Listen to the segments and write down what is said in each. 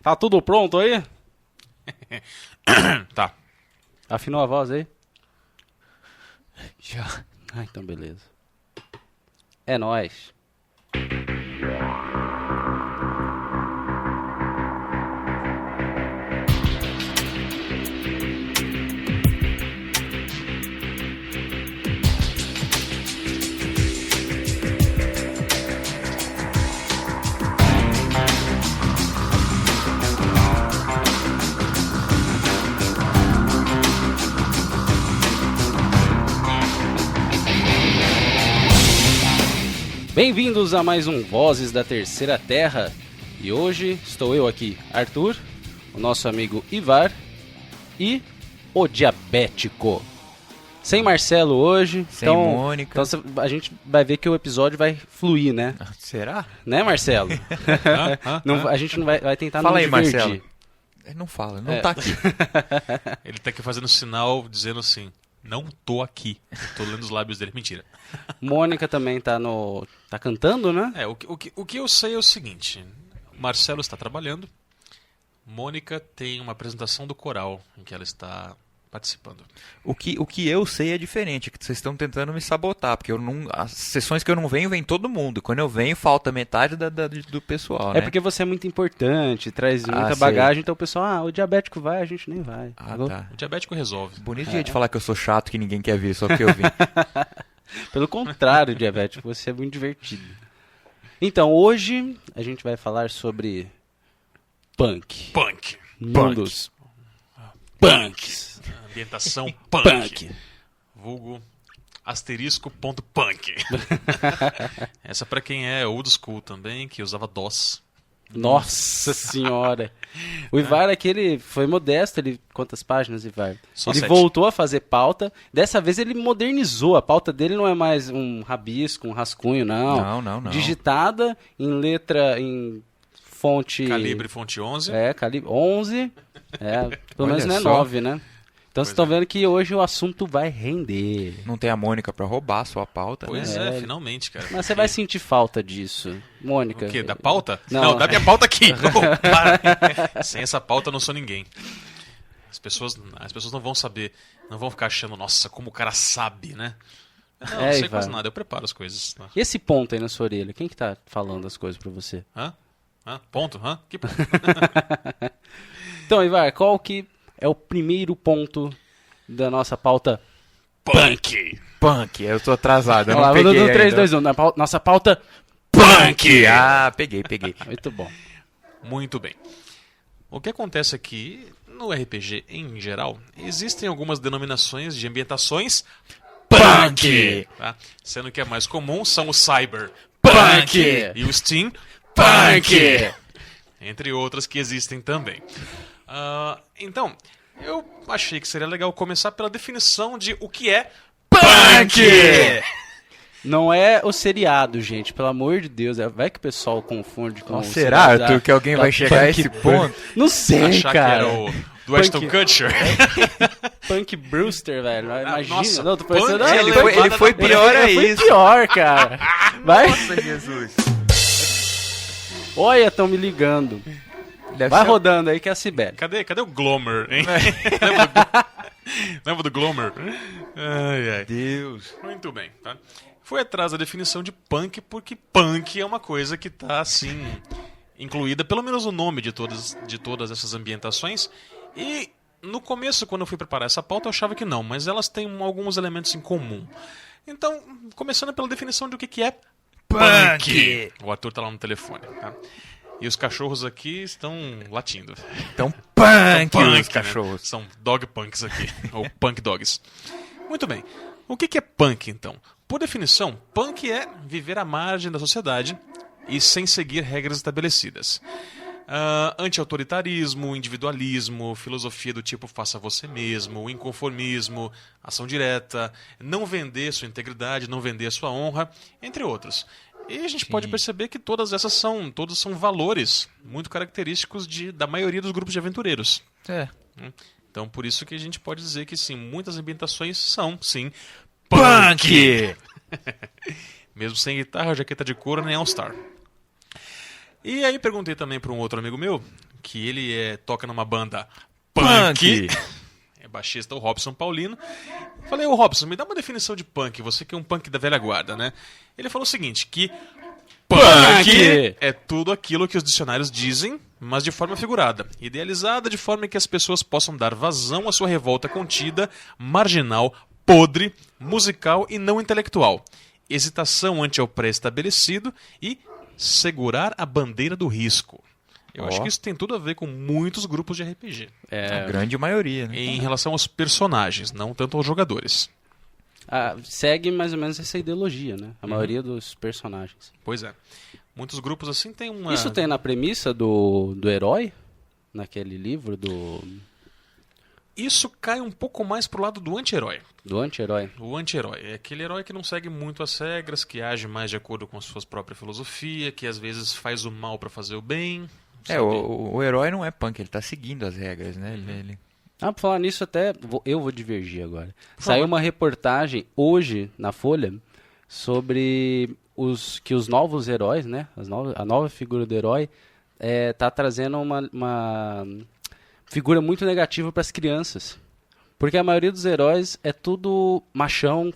Tá tudo pronto aí? Tá. Afinou a voz aí? Já. Ah, então beleza. É nóis. Bem-vindos a mais um Vozes da Terceira Terra. E hoje estou eu aqui, Arthur, o nosso amigo Ivar e o Diabético. Sem Marcelo hoje. Sem então, Mônica. Então a gente vai ver que o episódio vai fluir, né? Será? Né, Marcelo? A gente não vai tentar Fala não aí, divertir. Marcelo. Não fala, não tá aqui. Ele tá aqui fazendo sinal dizendo assim: não tô aqui. Tô lendo os lábios dele. Mentira. Mônica também tá cantando, né? O que eu sei é o seguinte: Marcelo está trabalhando, Mônica tem uma apresentação do coral em que ela está participando. O que eu sei é diferente, que vocês estão tentando me sabotar, porque as sessões que eu não venho, vem todo mundo. Quando eu venho, falta metade do pessoal, né? É porque você é muito importante, traz muita sei. bagagem, então o pessoal, o diabético vai, a gente nem vai. Ah, Entendeu? tá. O diabético resolve. Bonito jeito de falar que eu sou chato, que ninguém quer ver, só que eu vim. Pelo contrário, diabético, você é muito divertido. Então, hoje a gente vai falar sobre punk. Punk. Mundos. Punks. Ambientação punk. Punk. Vulgo asterisco.punk. Essa pra quem é old school também, que usava DOS. Nossa senhora. O Ivar aqui, ele foi modesto. Quantas páginas, Ivar? Só Ele 7. voltou a fazer pauta. Dessa vez ele modernizou. A pauta dele não é mais um rabisco, um rascunho, não. Não. Digitada em letra, em fonte... Calibre fonte 11. Calibre 11. Pelo Olha menos não é só. 9, né? Então vocês estão vendo que hoje o assunto vai render. Não tem a Mônica pra roubar a sua pauta, Pois né? é, finalmente, cara. Mas você vai sentir falta disso. Mônica. O quê? Da pauta? Não. Da minha pauta aqui. Oh, para. Sem essa pauta eu não sou ninguém. As pessoas não vão saber, não vão ficar achando, nossa, como o cara sabe, né? Não sei Ivar. quase nada, eu preparo as coisas. Tá? E esse ponto aí na sua orelha? Quem que tá falando as coisas pra você? Hã? Ponto? Que ponto? Então, Ivar, qual que é o primeiro ponto da nossa pauta? Punk, eu tô atrasado, eu Vamos lá, não peguei no 3, ainda. 2, 1. Nossa pauta... Punk! Ah, peguei. Muito bom. Muito bem. O que acontece aqui, no RPG em geral, existem algumas denominações de ambientações Punk! tá? Sendo que a mais comum são o Cyber Punk! e o Steam Punk! entre outras que existem também. Então, eu achei que seria legal começar pela definição de o que é Punk! Não é o seriado, gente. Pelo amor de Deus. Vai que o pessoal confunde com o Será, seriado Arthur, que alguém vai chegar a esse ponto? Não sei, achar cara. que era o do Ashton Punk. Kutcher. Punk Brewster, velho. Imagina. nossa, Não, tô Punk pensando... é Ele levada foi da pior a Foi isso. pior, cara. Vai. Nossa, Jesus. Olha, estão me ligando. Deve Vai ser- rodando aí que é a Sibeli. Cadê o Glomer, hein? Lembra do Glomer? Ai. Deus. Muito bem, tá? Fui atrás da definição de punk porque punk é uma coisa que está assim incluída, pelo menos o nome de todas essas ambientações. E no começo, quando eu fui preparar essa pauta, eu achava que não, mas elas têm alguns elementos em comum. Então, começando pela definição de o que é punk. O Arthur tá lá no telefone, tá? E os cachorros aqui estão latindo. Então, punk, Punk, os cachorros. né? São dog punks aqui, ou punk dogs. Muito bem. O que é punk, então? Por definição, punk é viver à margem da sociedade e sem seguir regras estabelecidas. Anti-autoritarismo, individualismo, filosofia do tipo faça você mesmo, inconformismo, ação direta, não vender sua integridade, não vender sua honra, entre outros. E a gente pode perceber que todos são valores muito característicos da maioria dos grupos de aventureiros. É. Então, por isso que a gente pode dizer que, sim, muitas ambientações são, sim, Punk! mesmo sem guitarra, jaqueta de couro, nem All-Star. E aí perguntei também para um outro amigo meu, que ele toca numa banda punk. É baixista, o Robson Paulino. Falei, ô Robson, me dá uma definição de punk, você que é um punk da velha guarda, né? Ele falou o seguinte, que punk é tudo aquilo que os dicionários dizem, mas de forma figurada, idealizada de forma que as pessoas possam dar vazão à sua revolta contida, marginal, podre, musical e não intelectual. Hesitação ante ao pré-estabelecido e segurar a bandeira do risco. Eu acho que isso tem tudo a ver com muitos grupos de RPG. A grande maioria, né? Em relação aos personagens, não tanto aos jogadores. Segue mais ou menos essa ideologia, né? A maioria dos personagens. Pois é. Muitos grupos assim tem uma... Isso tem na premissa do herói? Naquele livro do... Isso cai um pouco mais pro lado do anti-herói. Do anti-herói. O anti-herói é aquele herói que não segue muito as regras, que age mais de acordo com a sua própria filosofia, que às vezes faz o mal para fazer o bem. Sabe? O herói não é punk, ele tá seguindo as regras, né? Ele... Por falar nisso até, eu vou divergir agora. Saiu uma reportagem hoje na Folha sobre que os novos heróis, né? A nova figura do herói tá trazendo uma figura muito negativa para as crianças. Porque a maioria dos heróis é tudo machão,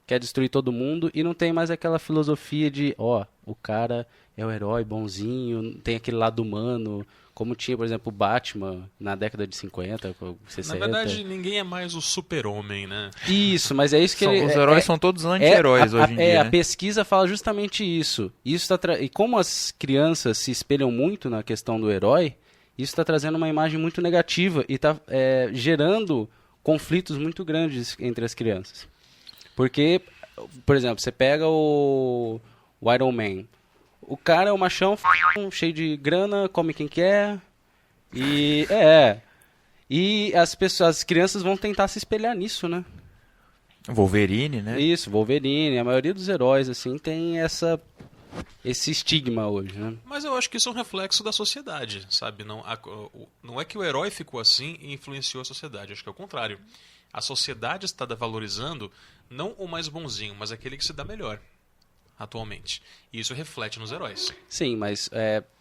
quer destruir todo mundo e não tem mais aquela filosofia de, o cara é o herói bonzinho, tem aquele lado humano, como tinha, por exemplo, o Batman na década de 50, 60. Na verdade, ninguém é mais o super-homem, né? Isso, mas é isso que Os heróis são todos anti-heróis hoje em dia, a né? pesquisa fala justamente isso. E como as crianças se espelham muito na questão do herói, isso está trazendo uma imagem muito negativa e está gerando conflitos muito grandes entre as crianças. Porque, por exemplo, você pega o Iron Man. O cara é um machão, cheio de grana, come quem quer. E as crianças vão tentar se espelhar nisso, né? Wolverine, né? Isso, Wolverine. A maioria dos heróis, assim, tem esse estigma hoje, né? Mas eu acho que isso é um reflexo da sociedade, sabe? Não é que o herói ficou assim e influenciou a sociedade. Acho que é o contrário. A sociedade está valorizando não o mais bonzinho, mas aquele que se dá melhor atualmente. E isso reflete nos heróis. Sim, mas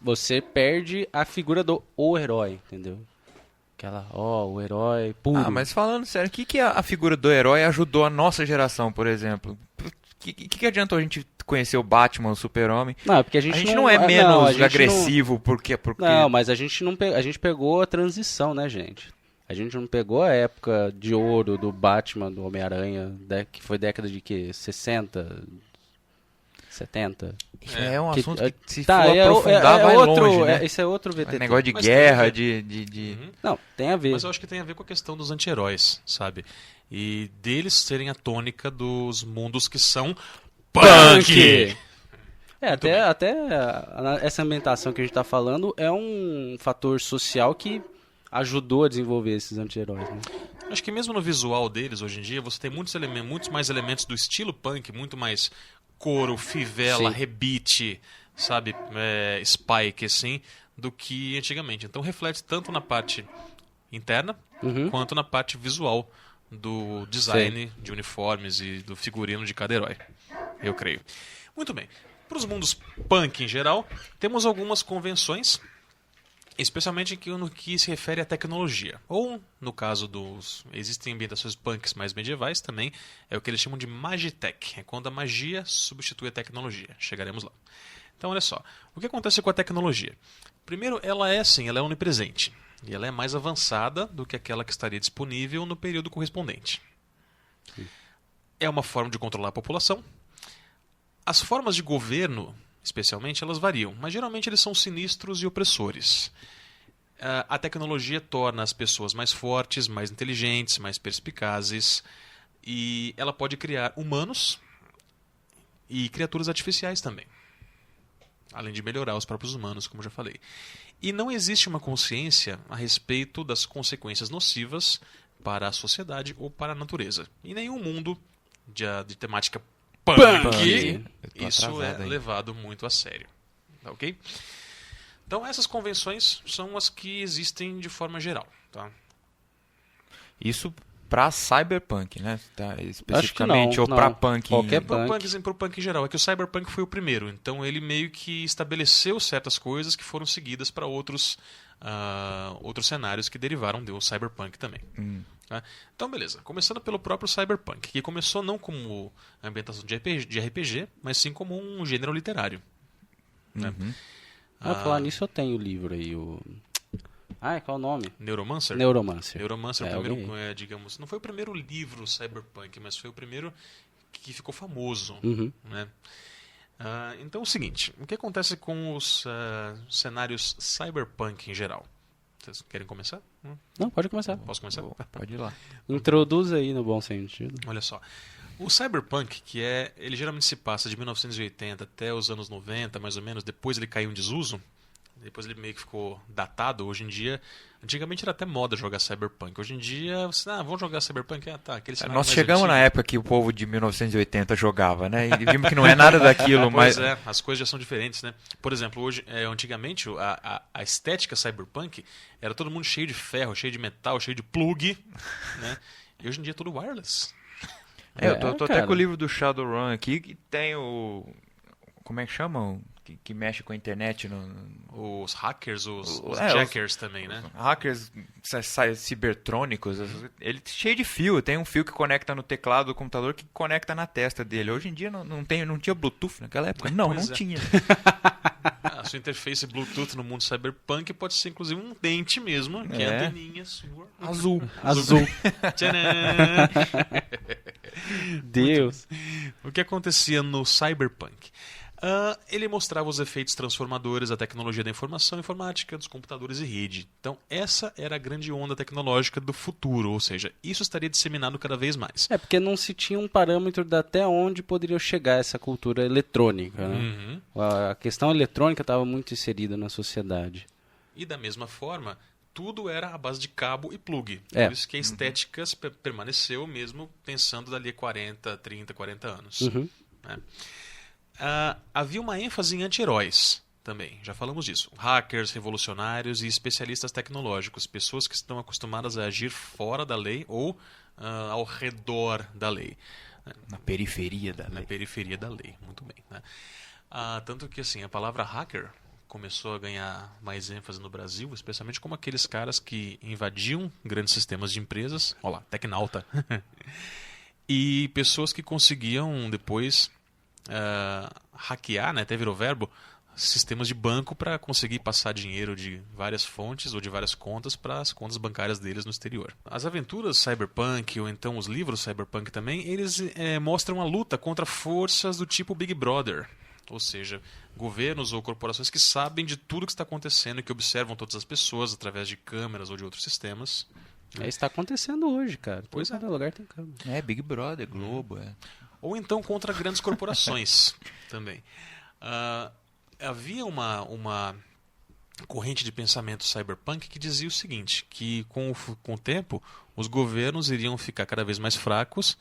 você perde a figura do herói, entendeu? Aquela, o herói puro. Mas falando sério, o que a figura do herói ajudou a nossa geração, por exemplo? O que adiantou a gente conhecer o Batman, o Super-Homem? Não, porque a gente não é menos agressivo porque... Não, mas a gente pegou a transição, né, gente? A gente não pegou a época de ouro do Batman, do Homem-Aranha, que foi década de quê? 60... 70. É um assunto que se for aprofundar vai longe, né? Esse é outro VTT. Negócio de guerra, Não, tem a ver. Mas eu acho que tem a ver com a questão dos anti-heróis, sabe? E deles serem a tônica dos mundos que são punk! Até essa ambientação que a gente tá falando é um fator social que ajudou a desenvolver esses anti-heróis, né? Acho que mesmo no visual deles, hoje em dia, você tem muitos mais elementos do estilo punk, muito mais couro, fivela, rebite, sabe, spike, assim, do que antigamente. Então reflete tanto na parte interna, quanto na parte visual do design de uniformes e do figurino de cada herói, eu creio. Muito bem. Para os mundos punk em geral, temos algumas convenções, especialmente no que se refere à tecnologia. Ou, no caso existem ambientações punks mais medievais também, é o que eles chamam de Magitech. É quando a magia substitui a tecnologia. Chegaremos lá. Então, olha só. O que acontece com a tecnologia? Primeiro, ela é onipresente. E ela é mais avançada do que aquela que estaria disponível no período correspondente. Sim. É uma forma de controlar a população. As formas de governo, especialmente, elas variam, mas geralmente eles são sinistros e opressores. A tecnologia torna as pessoas mais fortes, mais inteligentes, mais perspicazes, e ela pode criar humanos e criaturas artificiais também, além de melhorar os próprios humanos, como já falei. E não existe uma consciência a respeito das consequências nocivas para a sociedade ou para a natureza. Em nenhum mundo de temática punk, isso é levado muito a sério. Tá, ok? Então essas convenções são as que existem de forma geral. Tá? Isso pra cyberpunk, né? Tá, especificamente, não, ou não. pra punk. Qualquer Pro punk em geral. É que o cyberpunk foi o primeiro. Então ele meio que estabeleceu certas coisas que foram seguidas para outros cenários que derivaram do cyberpunk também. Tá? Então, beleza. Começando pelo próprio cyberpunk, que começou não como ambientação de RPG, mas sim como um gênero literário. Né? Vou falar nisso, eu tenho o livro aí, qual é o nome? Neuromancer? Neuromancer. Neuromancer, o primeiro, digamos, não foi o primeiro livro cyberpunk, mas foi o primeiro que ficou famoso. Né? Então é o seguinte, o que acontece com os cenários cyberpunk em geral? Vocês querem começar? Não, pode começar. Posso começar? Pode ir lá. Introduz aí no bom sentido. Olha só. O cyberpunk, ele geralmente se passa de 1980 até os anos 90, mais ou menos, depois ele caiu em desuso, depois ele meio que ficou datado. Hoje em dia, antigamente era até moda jogar cyberpunk. Hoje em dia, vamos jogar cyberpunk? Aquele cenário Nós mais chegamos antigo. na época que o povo de 1980 jogava, né? E vimos que não é nada daquilo, mas... Pois é, as coisas já são diferentes, né? Por exemplo, hoje, antigamente, a estética cyberpunk era todo mundo cheio de ferro, cheio de metal, cheio de plug, né? E hoje em dia é tudo wireless. Eu tô até com o livro do Shadowrun aqui, que tem o... Como é que chama? Que mexe com a internet. Os hackers, os jackers também, né? Hackers cibertrônicos. Ele é cheio de fio. Tem um fio que conecta no teclado do computador que conecta na testa dele. Hoje em dia não tinha Bluetooth naquela época. Não tinha. A sua interface Bluetooth no mundo cyberpunk pode ser inclusive um dente mesmo, que é a anteninha sua. Azul. Tcharam! Deus. O que acontecia no cyberpunk? Ele mostrava os efeitos transformadores da tecnologia da informação, informática, dos computadores e rede. Então, essa era a grande onda tecnológica do futuro, ou seja, isso estaria disseminado cada vez mais. Porque não se tinha um parâmetro de até onde poderia chegar essa cultura eletrônica. Né? A questão eletrônica estava muito inserida na sociedade. E da mesma forma, tudo era à base de cabo e plug. É. Por isso que a estética permaneceu mesmo pensando dali a 40, 30, 40 anos. Né? Havia uma ênfase em anti-heróis também, já falamos disso. Hackers, revolucionários e especialistas tecnológicos, pessoas que estão acostumadas a agir fora da lei ou ao redor da lei. Na periferia da lei. Na periferia da lei, muito bem. Né? Tanto que assim, a palavra hacker começou a ganhar mais ênfase no Brasil, especialmente como aqueles caras que invadiam grandes sistemas de empresas, olha lá, Tecnauta, e pessoas que conseguiam depois hackear, né, até virou verbo, sistemas de banco para conseguir passar dinheiro de várias fontes ou de várias contas para as contas bancárias deles no exterior. As aventuras cyberpunk, ou então os livros cyberpunk também, eles mostram a luta contra forças do tipo Big Brother. Ou seja, governos ou corporações que sabem de tudo que está acontecendo e que observam todas as pessoas através de câmeras ou de outros sistemas. Isso está acontecendo hoje, cara. Pois é. Todo lugar tem câmera. Big Brother, Globo. Ou então contra grandes corporações também. Havia uma corrente de pensamento cyberpunk que dizia o seguinte, que com o tempo os governos iriam ficar cada vez mais fracos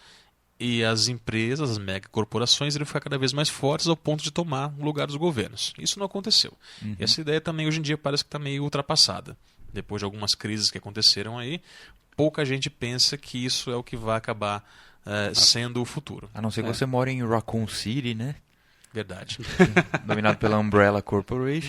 e as empresas, as megacorporações iriam ficar cada vez mais fortes ao ponto de tomar o lugar dos governos. Isso não aconteceu. Essa ideia também hoje em dia parece que está meio ultrapassada. Depois de algumas crises que aconteceram aí, pouca gente pensa que isso é o que vai acabar sendo o futuro. A não ser que você mora em Raccoon City, né? Verdade. Dominado pela Umbrella Corporation.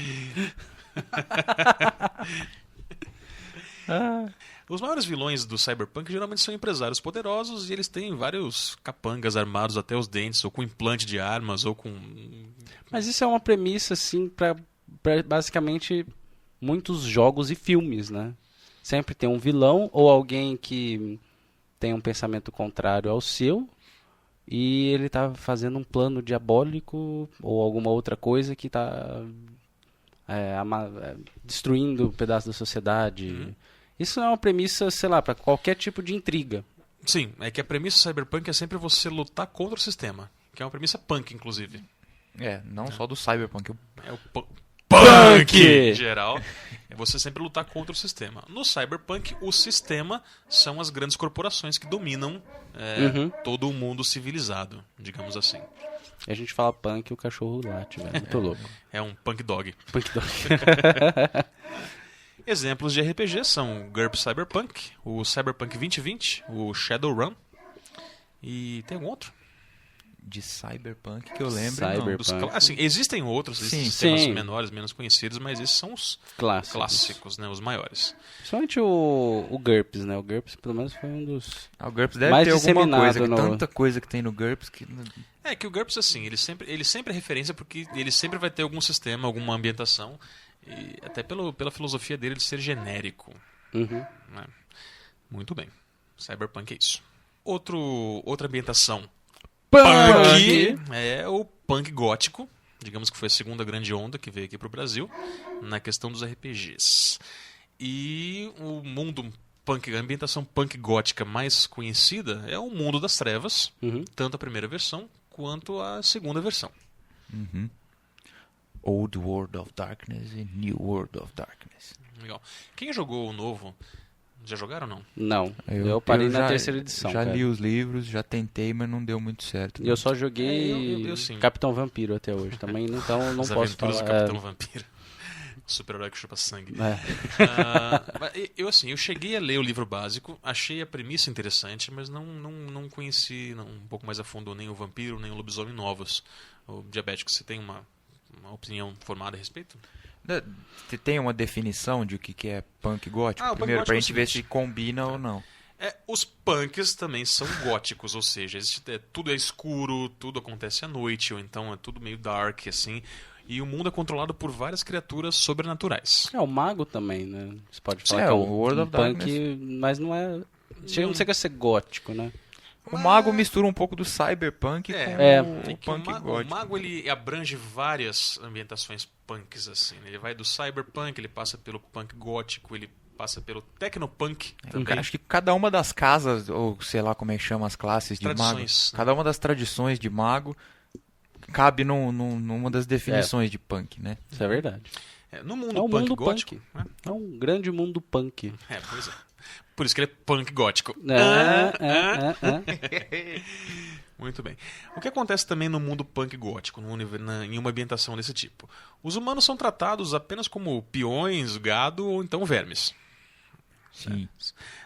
Os maiores vilões do cyberpunk geralmente são empresários poderosos e eles têm vários capangas armados até os dentes, ou com implante de armas, ou com... Mas isso é uma premissa, assim, para basicamente muitos jogos e filmes, né? Sempre tem um vilão ou alguém que tem um pensamento contrário ao seu e ele está fazendo um plano diabólico ou alguma outra coisa que está destruindo um pedaço da sociedade. Isso é uma premissa, sei lá, para qualquer tipo de intriga. Sim, é que a premissa cyberpunk é sempre você lutar contra o sistema, que é uma premissa punk, inclusive. Não só do cyberpunk. É o punk em geral. É você sempre lutar contra o sistema. No cyberpunk, o sistema são as grandes corporações que dominam todo o mundo civilizado, digamos assim. E a gente fala punk e o cachorro late, velho. Muito louco. É um punk dog. Punk dog. Exemplos de RPG são o GURPS Cyberpunk, o Cyberpunk 2020, o Shadowrun e tem algum outro? De Cyberpunk que eu lembro, Cyberpunk. Assim, existem outros sistemas menores, menos conhecidos, mas esses são os clássicos, né, os maiores. Principalmente o GURPS, né? O GURPS pelo menos foi um dos o GURPS deve mais ter alguma coisa, disseminado tanta coisa que tem no GURPS que... É que o GURPS, assim, ele sempre é referência porque ele sempre vai ter algum sistema, alguma ambientação, e até pela filosofia dele de ser genérico. Uhum. Né? Muito bem. Cyberpunk é isso. Outra ambientação punk é o punk gótico. Digamos que foi a segunda grande onda que veio aqui pro Brasil na questão dos RPGs. E o mundo punk, a ambientação punk gótica mais conhecida é o Mundo das Trevas, tanto a primeira versão quanto a segunda versão. Uhum. Old World of Darkness e New World of Darkness. Legal. Quem jogou o novo? Já jogaram ou não? Não, eu parei na terceira edição. Já cara. li os livros, já tentei, mas não deu muito certo. E eu só joguei Capitão Vampiro até hoje também, então não As posso aventuras falar. do Capitão Vampiro. Super-herói que chupa sangue. Eu cheguei a ler o livro básico, achei a premissa interessante, mas não conheci um pouco mais a fundo nem o vampiro, nem o lobisomem novos. O Diabético, você tem uma opinião formada a respeito? Tem uma definição de o que é punk gótico? Primeiro, pra gente ver se combina ou não. Os punks também são góticos, ou seja, tudo é escuro, tudo acontece à noite, ou então é tudo meio dark, assim. E o mundo é controlado por várias criaturas sobrenaturais. O mago também, né? Você pode falar que o World of punk, Darkness. mas não é... Não sei que ser gótico, né? O mago mistura um pouco do cyberpunk com o punk gótico. O mago ele abrange várias ambientações punks, assim. Ele vai do cyberpunk, ele passa pelo punk gótico, ele passa pelo tecnopunk também. Acho que cada uma das casas, ou sei lá como é que chama as classes de mago, cada uma das tradições de mago cabe numa das definições de punk, né? Isso é verdade. No mundo punk gótico... Né? É um grande mundo punk. Pois é. Por isso que ele é punk gótico. Muito bem. O que acontece também no mundo punk gótico, em uma ambientação desse tipo? Os humanos são tratados apenas como peões, gado ou então vermes. Sim.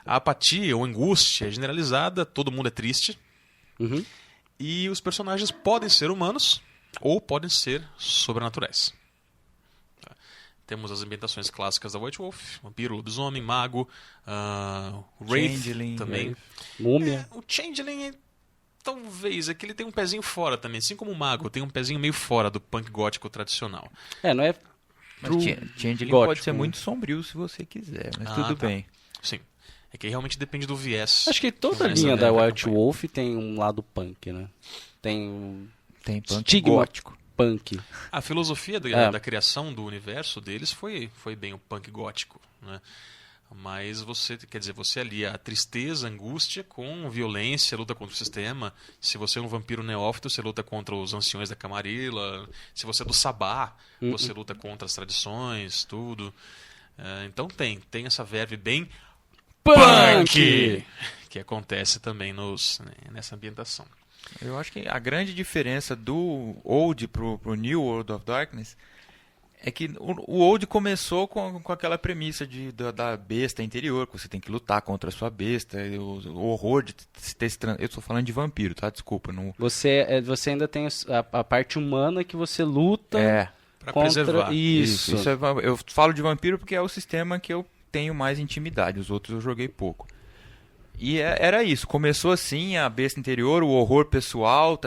A apatia ou angústia é generalizada, todo mundo é triste. Uhum. E os personagens podem ser humanos ou podem ser sobrenaturais. Temos as ambientações clássicas da White Wolf, vampiro, lobisomem, mago, Wraith Changeling, também. Múmia. O Changeling, talvez, é que ele tem um pezinho fora também. Assim como o mago, tem um pezinho meio fora do punk gótico tradicional. Não é Mas Changeling gótico, pode ser né? muito sombrio se você quiser, mas tudo bem. Sim. É que realmente depende do viés. Acho que toda a linha da White Wolf tem um lado punk, né? Tem punk estigma gótico. Punk. A filosofia da criação do universo deles foi bem o punk gótico, né? Mas você alia a tristeza, a angústia com violência, luta contra o sistema. Se você é um vampiro neófito, você luta contra os anciões da Camarilla. Se você é do Sabá, você luta contra as tradições, tudo. Então tem essa verve bem punk que acontece também nessa ambientação. Eu acho que a grande diferença do Old pro New World of Darkness é que o Old começou com aquela premissa da besta interior, que você tem que lutar contra a sua besta, o horror de ter eu estou falando de vampiro, tá? Desculpa. Não... Você ainda tem a parte humana que você luta pra contra... preservar. Isso. Eu falo de vampiro porque é o sistema que eu tenho mais intimidade, os outros eu joguei pouco. E era isso, começou assim, a besta interior, o horror pessoal,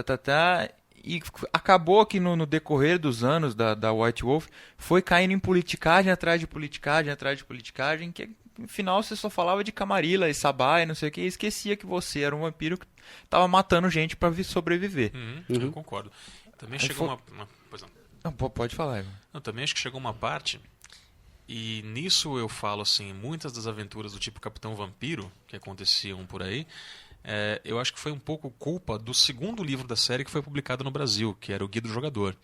e acabou que no decorrer dos anos da White Wolf foi caindo em politicagem atrás de politicagem, que no final você só falava de Camarilla e Sabá e não sei o que, e esquecia que você era um vampiro que estava matando gente para sobreviver. Eu concordo. Também chegou Pois não. Não, pode falar, Igor. Eu também acho que chegou uma parte... E nisso eu falo assim, muitas das aventuras do tipo Capitão Vampiro, que aconteciam por aí, eu acho que foi um pouco culpa do segundo livro da série que foi publicado no Brasil, que era o Guia do Jogador,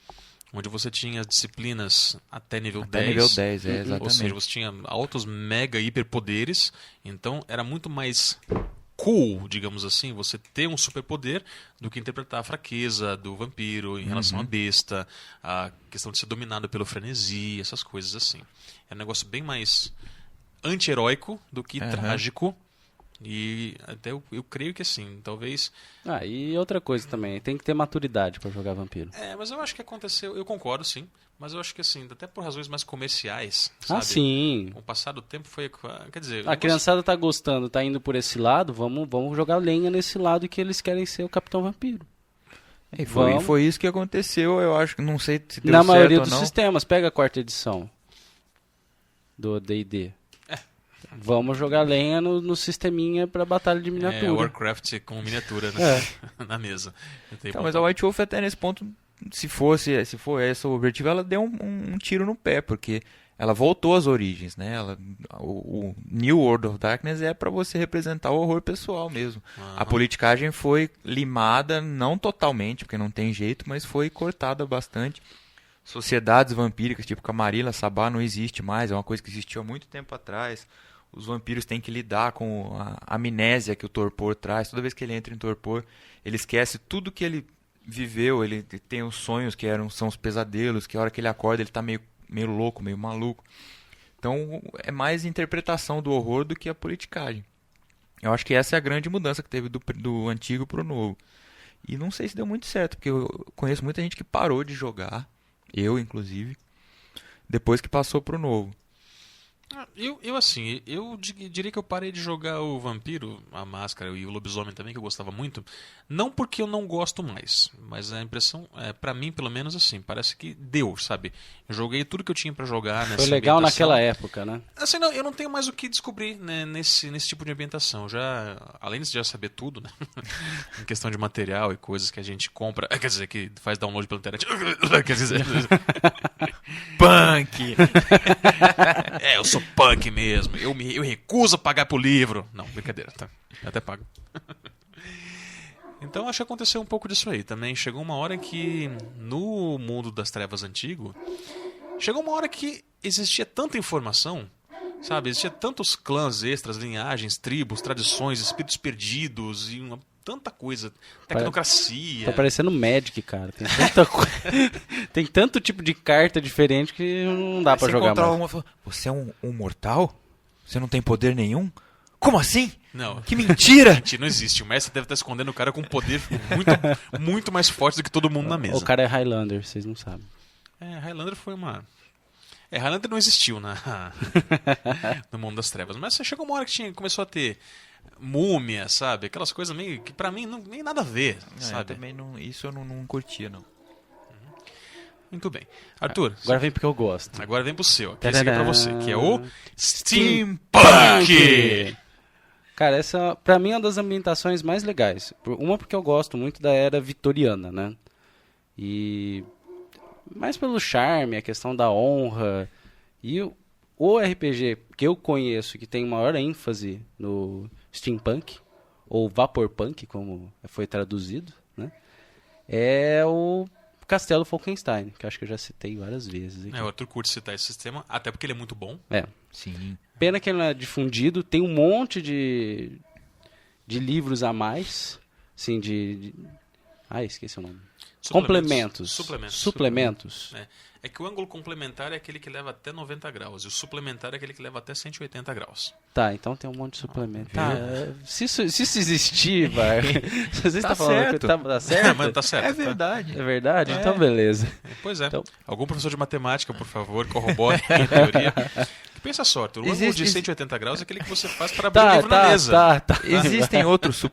onde você tinha as disciplinas até nível 10. Nível 10, exatamente. Ou seja, você tinha altos mega hiperpoderes, então era muito mais cool, digamos assim, você ter um superpoder do que interpretar a fraqueza do vampiro em relação à besta, a questão de ser dominado pelo frenesi, essas coisas assim. É um negócio bem mais anti-heróico do que trágico. E até eu creio que assim, talvez... E outra coisa também, tem que ter maturidade pra jogar vampiro. Mas eu acho que aconteceu, eu concordo sim, mas eu acho que assim, até por razões mais comerciais, sabe? Sim. Com o passar do tempo foi, quer dizer... A criançada tá gostando, tá indo por esse lado, vamos jogar lenha nesse lado que eles querem ser o Capitão Vampiro. E foi isso que aconteceu, eu acho, não sei se deu Na certo maioria ou dos não. sistemas, pega a 4ª edição do D&D. Vamos jogar lenha no sisteminha pra batalha de miniatura. Warcraft com miniatura, né? Na mesa. Mas a White Wolf até nesse ponto, se for esse o objetivo, ela deu um tiro no pé, porque ela voltou às origens, né? O New World of Darkness é para você representar o horror pessoal mesmo. A politicagem foi limada, não totalmente, porque não tem jeito, mas foi cortada bastante. Sociedades vampíricas, tipo Camarilla, Sabá, não existe mais, é uma coisa que existiu há muito tempo atrás. Os vampiros têm que lidar com a amnésia que o torpor traz. Toda vez que ele entra em torpor, ele esquece tudo que ele viveu. Ele tem os sonhos que são os pesadelos, que a hora que ele acorda ele está meio louco, meio maluco. Então é mais interpretação do horror do que a politicagem. Eu acho que essa é a grande mudança que teve do antigo para o novo. E não sei se deu muito certo, porque eu conheço muita gente que parou de jogar, eu inclusive, depois que passou para o novo. Eu diria que eu parei de jogar o Vampiro, a Máscara e o Lobisomem também, que eu gostava muito. Não porque eu não gosto mais, mas a impressão, pra mim pelo menos assim, parece que deu, sabe? Eu joguei tudo que eu tinha pra jogar nessa Foi legal ambientação. naquela época, né? Assim, não, eu não tenho mais o que descobrir, né, nesse tipo de ambientação. Além de já saber tudo, né? Em questão de material e coisas que a gente compra, quer dizer, que faz download pela internet. Quer dizer... Punk! Eu sou punk mesmo. Eu recuso a pagar pro livro. Não, brincadeira, tá? Eu até pago. Então acho que aconteceu um pouco disso aí também. Chegou uma hora que no mundo das trevas antigo, chegou uma hora que existia tanta informação, sabe? Existia tantos clãs extras, linhagens, tribos, tradições, espíritos perdidos e tanta coisa, tecnocracia. Tá parecendo Magic, cara. Tem tanta coisa. Tem tanto tipo de carta diferente que não dá pra jogar mais. Uma, fala, você é um mortal? Você não tem poder nenhum? Como assim? Não. Que mentira! Mentira, não existe. O mestre deve estar escondendo o cara com um poder muito, muito mais forte do que todo mundo na mesa. O cara é Highlander, vocês não sabem. Highlander foi uma... Highlander não existiu no mundo das trevas. Mas chegou uma hora que começou a ter múmia, sabe? Aquelas coisas meio que pra mim nem nada a ver, sabe? Eu também isso eu não curtia, não. Muito bem. Arthur. Agora vem porque eu gosto. Agora vem pro seu. Aqui é pra você, que é o Steampunk! Cara, essa pra mim é uma das ambientações mais legais. Uma porque eu gosto muito da era vitoriana, né? E mais pelo charme, a questão da honra. E o RPG que eu conheço que tem maior ênfase no steampunk, ou vaporpunk, como foi traduzido, né? É o Castelo Falkenstein, que acho que eu já citei várias vezes. O Arthur curte citar esse sistema, até porque ele é muito bom. Sim. Pena que ele não é difundido, tem um monte de livros a mais, assim, esqueci o nome. Suplementos. É que o ângulo complementar é aquele que leva até 90 graus, e o suplementar é aquele que leva até 180 graus. Tá, então tem um monte de suplemento. Se isso existir, vai. Se você está falando certo. que tá certo? Mas tá certo. É verdade. É verdade? Então beleza. Pois é. Então... Algum professor de matemática, por favor, corrobore a teoria. Pensa só, Arthur, o ângulo de 180 graus é aquele que você faz para abrir o livro na mesa. Tá.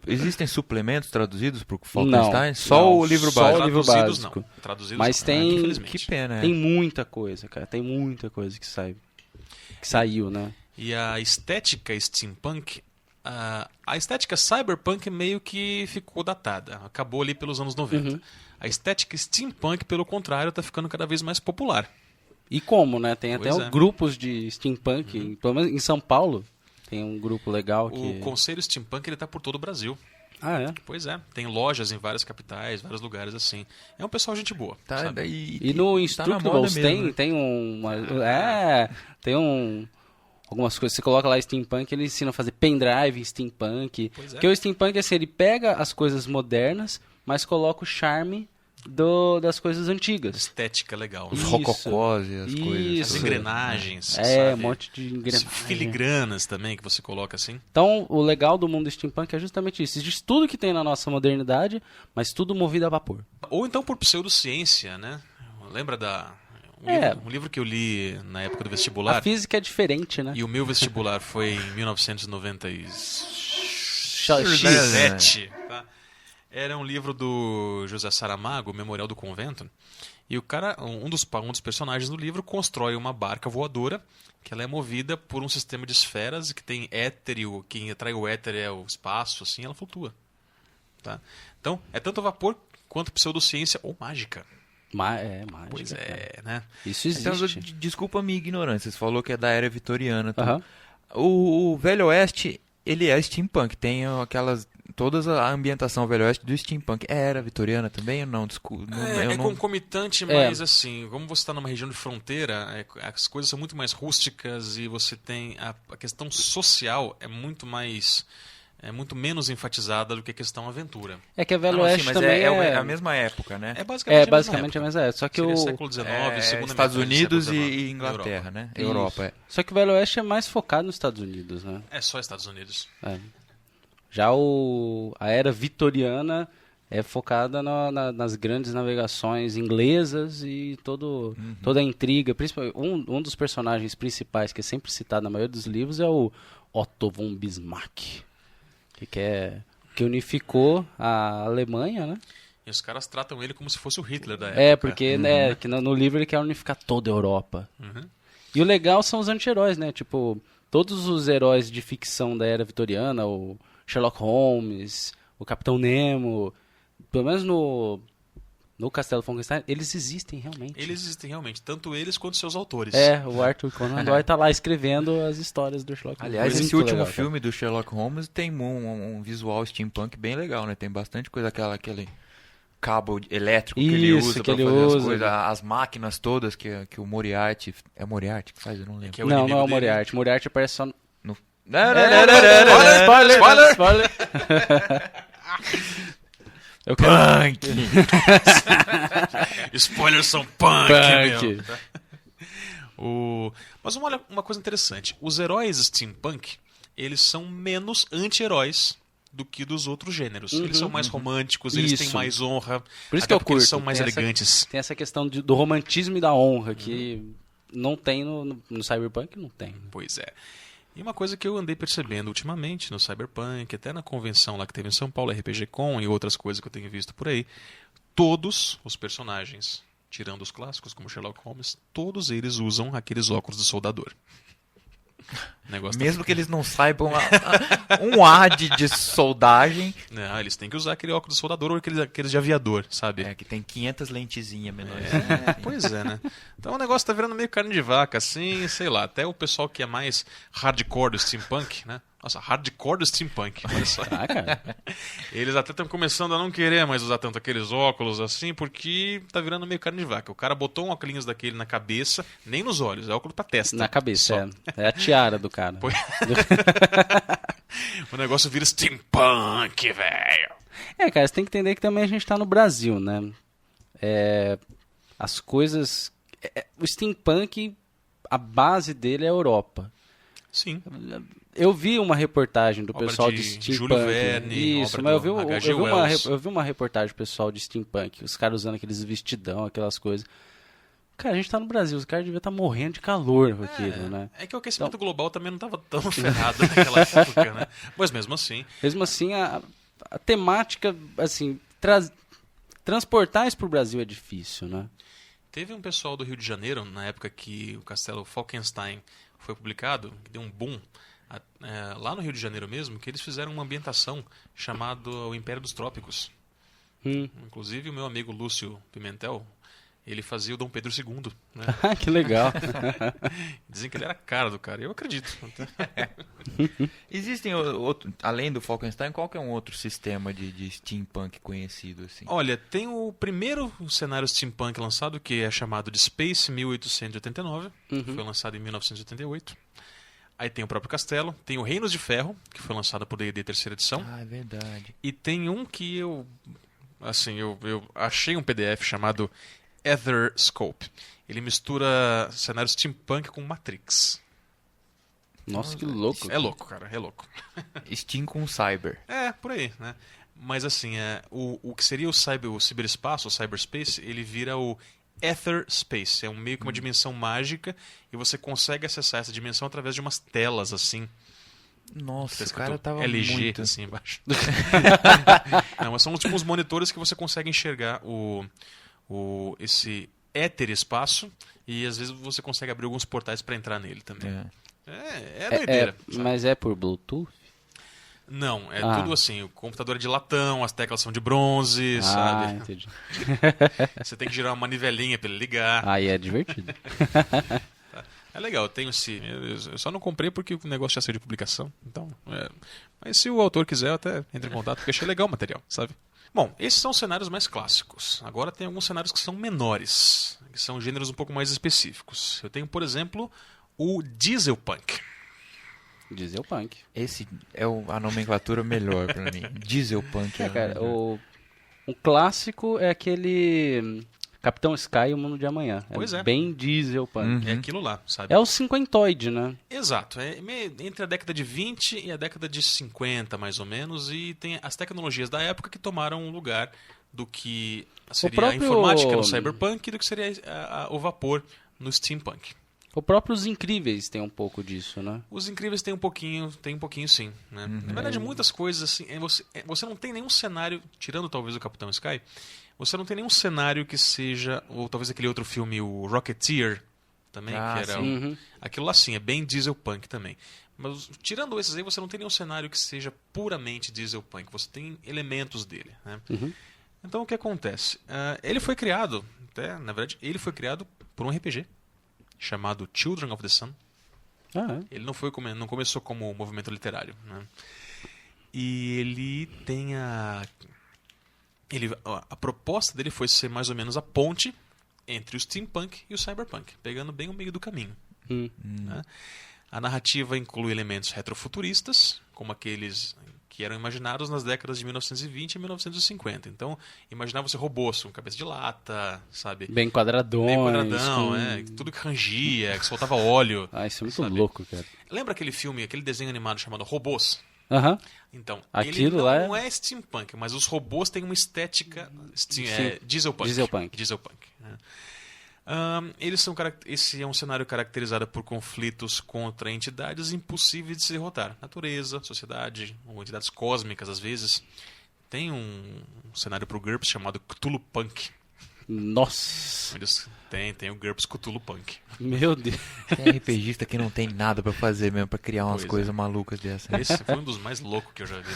Existem suplementos traduzidos para o Falkenstein? Não, só o livro básico? Só o livro Traduzidos básico. não. Traduzidos Mas não. tem... Infelizmente. Que pena, Tem muita coisa, cara. Tem muita coisa que saiu, né? E a estética steampunk, a estética cyberpunk meio que ficou datada. Acabou ali pelos anos 90. Uhum. A estética steampunk, pelo contrário, está ficando cada vez mais popular. E como, né? Tem até Pois é. grupos de steampunk. Pelo menos em São Paulo tem um grupo legal que... O Conselho Steampunk ele está por todo o Brasil. Ah, é? Pois é. Tem lojas em várias capitais, vários lugares assim. É um pessoal gente boa. sabe? E no Instructables tem uma... tem algumas coisas. Você coloca lá steampunk, ele ensina a fazer pendrive em steampunk. Pois é. Porque o steampunk, assim, ele pega as coisas modernas, mas coloca o charme das coisas antigas. Estética legal. Os Isso. rococós e as coisas. As Isso. engrenagens, É, sabe? um monte de engrenagem. Filigranas também, que você coloca assim. Então, o legal do mundo steampunk é justamente isso. Existe tudo que tem na nossa modernidade, mas tudo movido a vapor. Ou então por pseudociência, né? Lembra um livro que eu li na época do vestibular? A física é diferente, né? E o meu vestibular foi em 1997. Tá? Era um livro do José Saramago, Memorial do Convento. E o cara, um dos personagens do livro constrói uma barca voadora que ela é movida por um sistema de esferas que tem éter, e quem atrai o éter é o espaço, assim, ela flutua. Tá? Então, é tanto vapor quanto pseudociência ou mágica. Mágica. Pois cara. é, né? Isso Então, existe. desculpa a minha ignorância, você falou que é da era vitoriana. Tá? Aham. O Velho Oeste, ele é steampunk, tem aquelas... Toda a ambientação Velho Oeste do steampunk. Era vitoriana também ou não? Desculpa, É concomitante, mas assim, como você está numa região de fronteira, as coisas são muito mais rústicas e você tem a questão social é muito menos enfatizada do que a questão aventura. É que a Velho Não, Oeste sim, mas também é a mesma época, né? É É basicamente, basicamente a mesma época. Só que Seria o século XIX, segunda Estados metade do Unidos século XIX, e Inglaterra, né? Isso. Europa, é. Só que o Velho Oeste é mais focado nos Estados Unidos, né? É só Estados Unidos. É. Já a era vitoriana é focada nas grandes navegações inglesas e toda a intriga. Principalmente, um dos personagens principais que é sempre citado na maioria dos livros é o Otto von Bismarck, que unificou a Alemanha, né? E os caras tratam ele como se fosse o Hitler da época. É, porque né, que no livro ele quer unificar toda a Europa. Uhum. E o legal são os anti-heróis, né? Tipo, todos os heróis de ficção da era vitoriana, o Sherlock Holmes, o Capitão Nemo, pelo menos no Castelo Frankenstein, eles existem realmente. Eles existem realmente, tanto eles quanto seus autores. É, o Arthur Conan Doyle tá lá escrevendo as histórias do Sherlock Holmes. Aliás, Muito esse último legal, filme do Sherlock Holmes tem um visual steampunk bem legal, né? Tem bastante coisa, aquele cabo elétrico que ele Isso, usa que pra ele fazer usa. as coisas, as máquinas todas que o Moriarty... É Moriarty que faz? Eu não lembro. Que é o Não, inimigo não é o dele. Moriarty. Moriarty aparece só... Não, Spoiler! Eu quero... Punk! Spoilers são punk, Punk. meu. Tá? Mas uma coisa interessante. Os heróis steampunk, eles são menos anti-heróis do que dos outros gêneros. Eles são mais românticos, eles têm Isso. mais honra. Por isso até que eu porque eles curto. são mais Tem elegantes. Tem essa questão do romantismo e da honra, que não tem no Cyberpunk, não tem. Pois é. E uma coisa que eu andei percebendo ultimamente no Cyberpunk, até na convenção lá que teve em São Paulo, RPG Con e outras coisas que eu tenho visto por aí, todos os personagens, tirando os clássicos como Sherlock Holmes, todos eles usam aqueles óculos de soldador. Negócio Mesmo que eles não saibam um ar de soldagem. Não, eles têm que usar aquele óculos de soldador ou aqueles de aviador, sabe? É, que tem 500 lentezinhas menores. Pois é, né? Então o negócio tá virando meio carne de vaca, assim, sei lá. Até o pessoal que é mais hardcore do steampunk, né? Nossa, hardcore do steampunk, olha só. Ah, cara. Eles até estão começando a não querer mais usar tanto aqueles óculos assim, porque tá virando meio carne de vaca. O cara botou um óculos daquele na cabeça, nem nos olhos, é óculos pra testa. Na cabeça, só. é a tiara do cara. Pois- O negócio vira steampunk, velho. É, cara, você tem que entender que também a gente tá no Brasil, né? As coisas... o steampunk, a base dele é a Europa. Sim. Eu vi uma reportagem do Obra pessoal de de steampunk. Júlio Verne, Isso, obra mas do H.G. eu vi uma reportagem do pessoal de steampunk, os caras usando aqueles vestidão, aquelas coisas. Cara, a gente tá no Brasil, os caras deviam estar morrendo de calor com aquilo, né? É que o aquecimento global também não tava tão ferrado naquela época, né? Mas mesmo assim, Mesmo assim, a temática, assim, transportar isso pro Brasil é difícil, né? teve um pessoal do Rio de Janeiro, na época que o Castelo Falkenstein foi publicado, que deu um boom, lá no Rio de Janeiro mesmo, que eles fizeram uma ambientação chamada O Império dos Trópicos. Inclusive o meu amigo Lúcio Pimentel, ele fazia o Dom Pedro II, né? Que legal. Dizem que ele era a cara do cara, eu acredito. Existem além do Falkenstein, qual que é um outro sistema de steampunk conhecido assim? Olha, tem o primeiro cenário steampunk lançado, que é chamado de Space 1889, que foi lançado em 1988. Aí tem o próprio castelo, tem o Reinos de Ferro, que foi lançado por D&D terceira edição. Ah, é verdade. E tem um que eu Assim, eu achei um PDF chamado Etherscope. Ele mistura cenários steampunk com Matrix. Nossa, que louco. É louco, cara, é louco. Steam com Cyber. É, por aí, né? Mas assim, o que seria o ciberespaço, o cyberspace, ele vira o Ether Space. É meio que uma dimensão mágica e você consegue acessar essa dimensão através de umas telas, assim. Nossa, Tá o cara escrito tava LG, muito... assim, embaixo. Não, mas são tipo uns monitores que você consegue enxergar esse éter espaço e às vezes você consegue abrir alguns portais para entrar nele também. É doideira. Sabe? Mas é por Bluetooth? Não, tudo assim, o computador é de latão, as teclas são de bronze, sabe? Entendi. Você tem que girar uma manivelinha para ele ligar. Aí é divertido. É legal, eu tenho esse. Eu só não comprei porque o negócio já saiu de publicação. Então, mas se o autor quiser, eu até entre em contato, porque achei legal o material, sabe? Bom, esses são os cenários mais clássicos. Agora tem alguns cenários que são menores, que são gêneros um pouco mais específicos. Eu tenho, por exemplo, o Dieselpunk. Dieselpunk. Esse é a nomenclatura melhor pra mim. Dieselpunk. Cara, o clássico é aquele Capitão Sky e o Mundo de Amanhã. Pois é. Bem Dieselpunk. É aquilo lá, sabe? É o cinquentoide, né? Exato, entre a década de 20 e a década de 50, mais ou menos, e tem as tecnologias da época que tomaram o lugar do que seria a informática no cyberpunk e do que seria o vapor no steampunk. O próprio Os Incríveis tem um pouco disso, né? Os Incríveis tem um pouquinho sim. Né? Na verdade, muitas coisas assim, você não tem nenhum cenário, tirando talvez o Capitão Sky, você não tem nenhum cenário que seja, ou talvez aquele outro filme, o Rocketeer, também, que era aquilo lá sim, é bem dieselpunk também. Mas tirando esses aí, você não tem nenhum cenário que seja puramente dieselpunk, você tem elementos dele, né? Então o que acontece? Ele foi criado, na verdade, por um RPG chamado Children of the Sun. Ele não começou como movimento literário, né? E ele tem a proposta dele foi ser mais ou menos a ponte entre o steampunk e o cyberpunk, pegando bem o meio do caminho. Né? A narrativa inclui elementos retrofuturistas, como aqueles que eram imaginados nas décadas de 1920 e 1950. Então, imaginava-se robôs com cabeça de lata, sabe? Bem quadradão, tudo que rangia, que soltava óleo. Isso é muito sabe? louco, cara. Lembra aquele filme, aquele desenho animado chamado Robôs? Então, aquilo ele não é steampunk, mas os robôs têm uma estética dieselpunk. Né? Esse é um cenário caracterizado por conflitos contra entidades impossíveis de se derrotar. Natureza, sociedade, ou entidades cósmicas, às vezes. Tem um cenário para o GURPS chamado Cthulhu Punk. Nossa! Tem o GURPS Cthulhu Punk. Meu Deus! Tem RPGista que não tem nada pra fazer mesmo, pra criar umas coisas malucas dessas. Esse foi um dos mais loucos que eu já vi.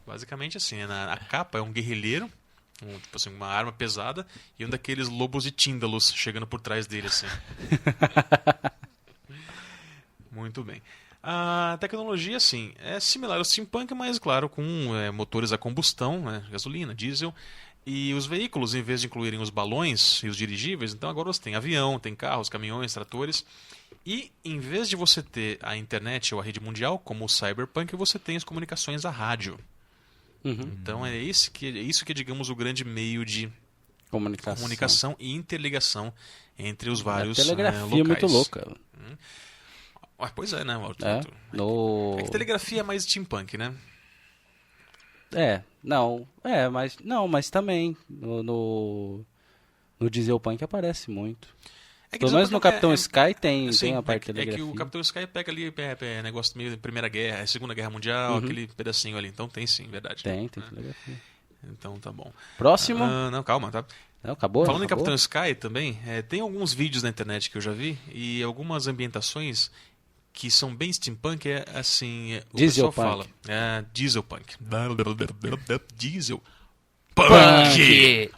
Basicamente assim, a capa é um guerrilheiro, tipo assim, uma arma pesada, e um daqueles lobos de Tíndalos chegando por trás dele, assim. Muito bem. A tecnologia, sim, é similar ao steampunk, mas, claro, com motores a combustão, né, gasolina, diesel. E os veículos, em vez de incluírem os balões e os dirigíveis, então agora você tem avião, tem carros, caminhões, tratores. E em vez de você ter a internet ou a rede mundial, como o cyberpunk, você tem as comunicações a rádio. Então é isso que é, digamos, o grande meio de comunicação e interligação entre os vários locais. A telegrafia é muito louca. Pois é, né, Walter? É que telegrafia é mais steampunk, né? Mas também no Dieselpunk aparece muito. Pelo menos no Capitão Sky tem a parte da telegrafia. É que o Capitão Sky pega ali negócio meio Primeira Guerra, Segunda Guerra Mundial, aquele pedacinho ali. Então tem sim, verdade. Tem telegrafia. Então tá bom. Próximo? Não, calma, tá? Não, acabou? Falando em Capitão Sky também, tem alguns vídeos na internet que eu já vi e algumas ambientações que são bem steampunk, assim, o pessoal fala. Dieselpunk. Dieselpunk.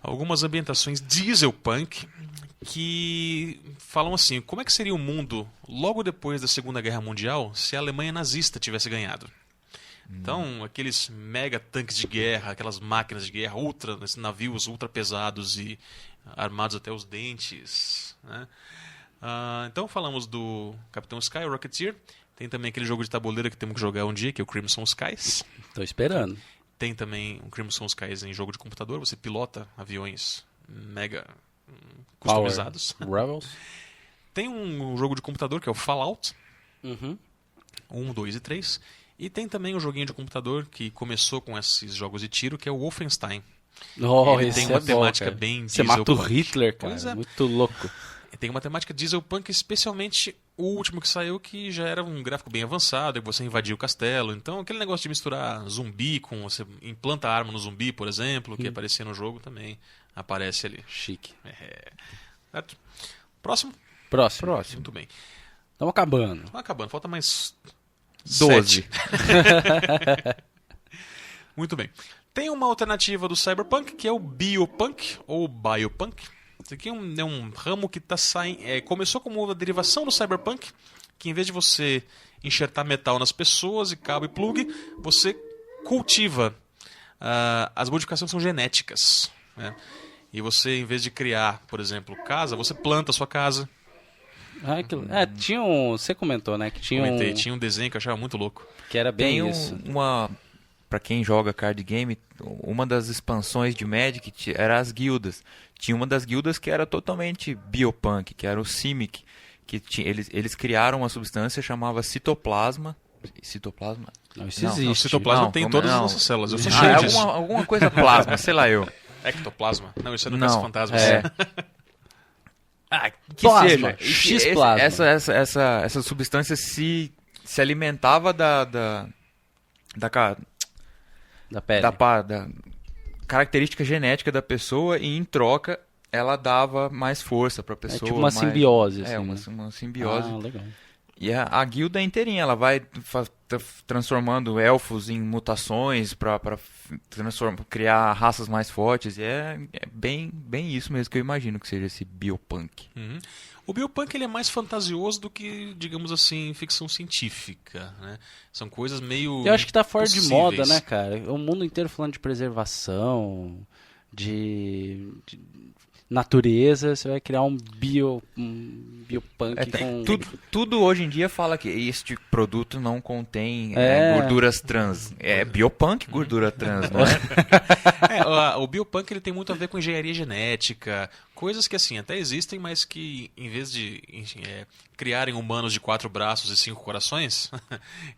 Algumas ambientações dieselpunk que falam assim, como é que seria o mundo logo depois da Segunda Guerra Mundial se a Alemanha nazista tivesse ganhado? Então, aqueles mega tanques de guerra, aquelas máquinas de guerra, navios ultra pesados e armados até os dentes, né? Então falamos do Capitão Sky, o Rocketeer. Tem também aquele jogo de tabuleiro que temos que jogar um dia, que é o Crimson Skies. Tô esperando. Tem também um Crimson Skies em jogo de computador. Você pilota aviões mega customizados. Rebels. Tem um jogo de computador que é o Fallout. Uhum. 1, 2 e 3. E tem também um joguinho de computador que começou com esses jogos de tiro, que é o Wolfenstein. Oh, Ele esse tem uma é bom, temática cara. bem Você mata o dieselpunk. Hitler, cara. Pois é. Muito louco. Tem uma temática dieselpunk, especialmente o último que saiu, que já era um gráfico bem avançado, e você invadia o castelo. Então, aquele negócio de misturar zumbi com... Você implanta a arma no zumbi, por exemplo, que aparecia no jogo, também aparece ali. Chique. Certo? Próximo? Próximo. Muito bem. Estamos acabando. Estamos acabando, falta mais 12. 7. Muito bem. Tem uma alternativa do Cyberpunk, que é o Biopunk, ou Biopunk. Isso aqui é um ramo que tá saindo. Começou como uma derivação do Cyberpunk, que em vez de você enxertar metal nas pessoas e cabo e plug, você cultiva. As modificações são genéticas. Né? E você, em vez de criar, por exemplo, casa, você planta a sua casa. Tinha um... Você comentou, né? Que tinha Comentei, tinha um desenho que eu achava muito louco. Que era bem Tem isso. Pra quem joga card game, uma das expansões de Magic era as guildas. Tinha uma das guildas que era totalmente biopunk, que era o Simic, que eles criaram uma substância chamada citoplasma. Citoplasma? Não, isso Não, existe. O citoplasma Não, tem como- todas as não. nossas células. Eu sou cheio disso. alguma coisa plasma, sei lá eu. Ectoplasma? Não, isso é no Não, Caça-Fantasmas. é. Que Plasma, seja, X-plasma. essa substância se alimentava da Da pele. da característica genética da pessoa e em troca ela dava mais força para a pessoa. tipo uma simbiose, assim, uma, né? uma simbiose. Legal. E a guilda inteirinha, ela vai transformando elfos em mutações para criar raças mais fortes. E é bem isso mesmo que eu imagino que seja esse biopunk. Uhum. O biopunk ele é mais fantasioso do que, digamos assim, ficção científica. Né? São coisas meio Eu acho que tá fora de impossíveis. moda, né, cara? O mundo inteiro falando de preservação, de natureza, você vai criar um biopunk com... Tudo hoje em dia fala que este produto não contém gorduras trans. É biopunk gordura trans, não é? O biopunk ele tem muito a ver com engenharia genética, coisas que assim até existem, mas que em vez de criarem humanos de 4 braços e 5 corações,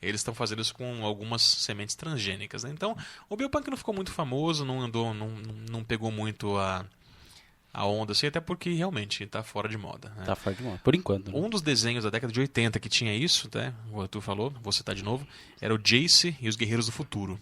eles estão fazendo isso com algumas sementes transgênicas. Né? Então, o biopunk não ficou muito famoso, não pegou muito a onda, assim, até porque realmente está fora de moda. Né? Tá fora de moda, por enquanto. Né? Um dos desenhos da década de 80 que tinha isso, né? O Arthur falou, vou citar de novo, era o Jace e os Guerreiros do Futuro.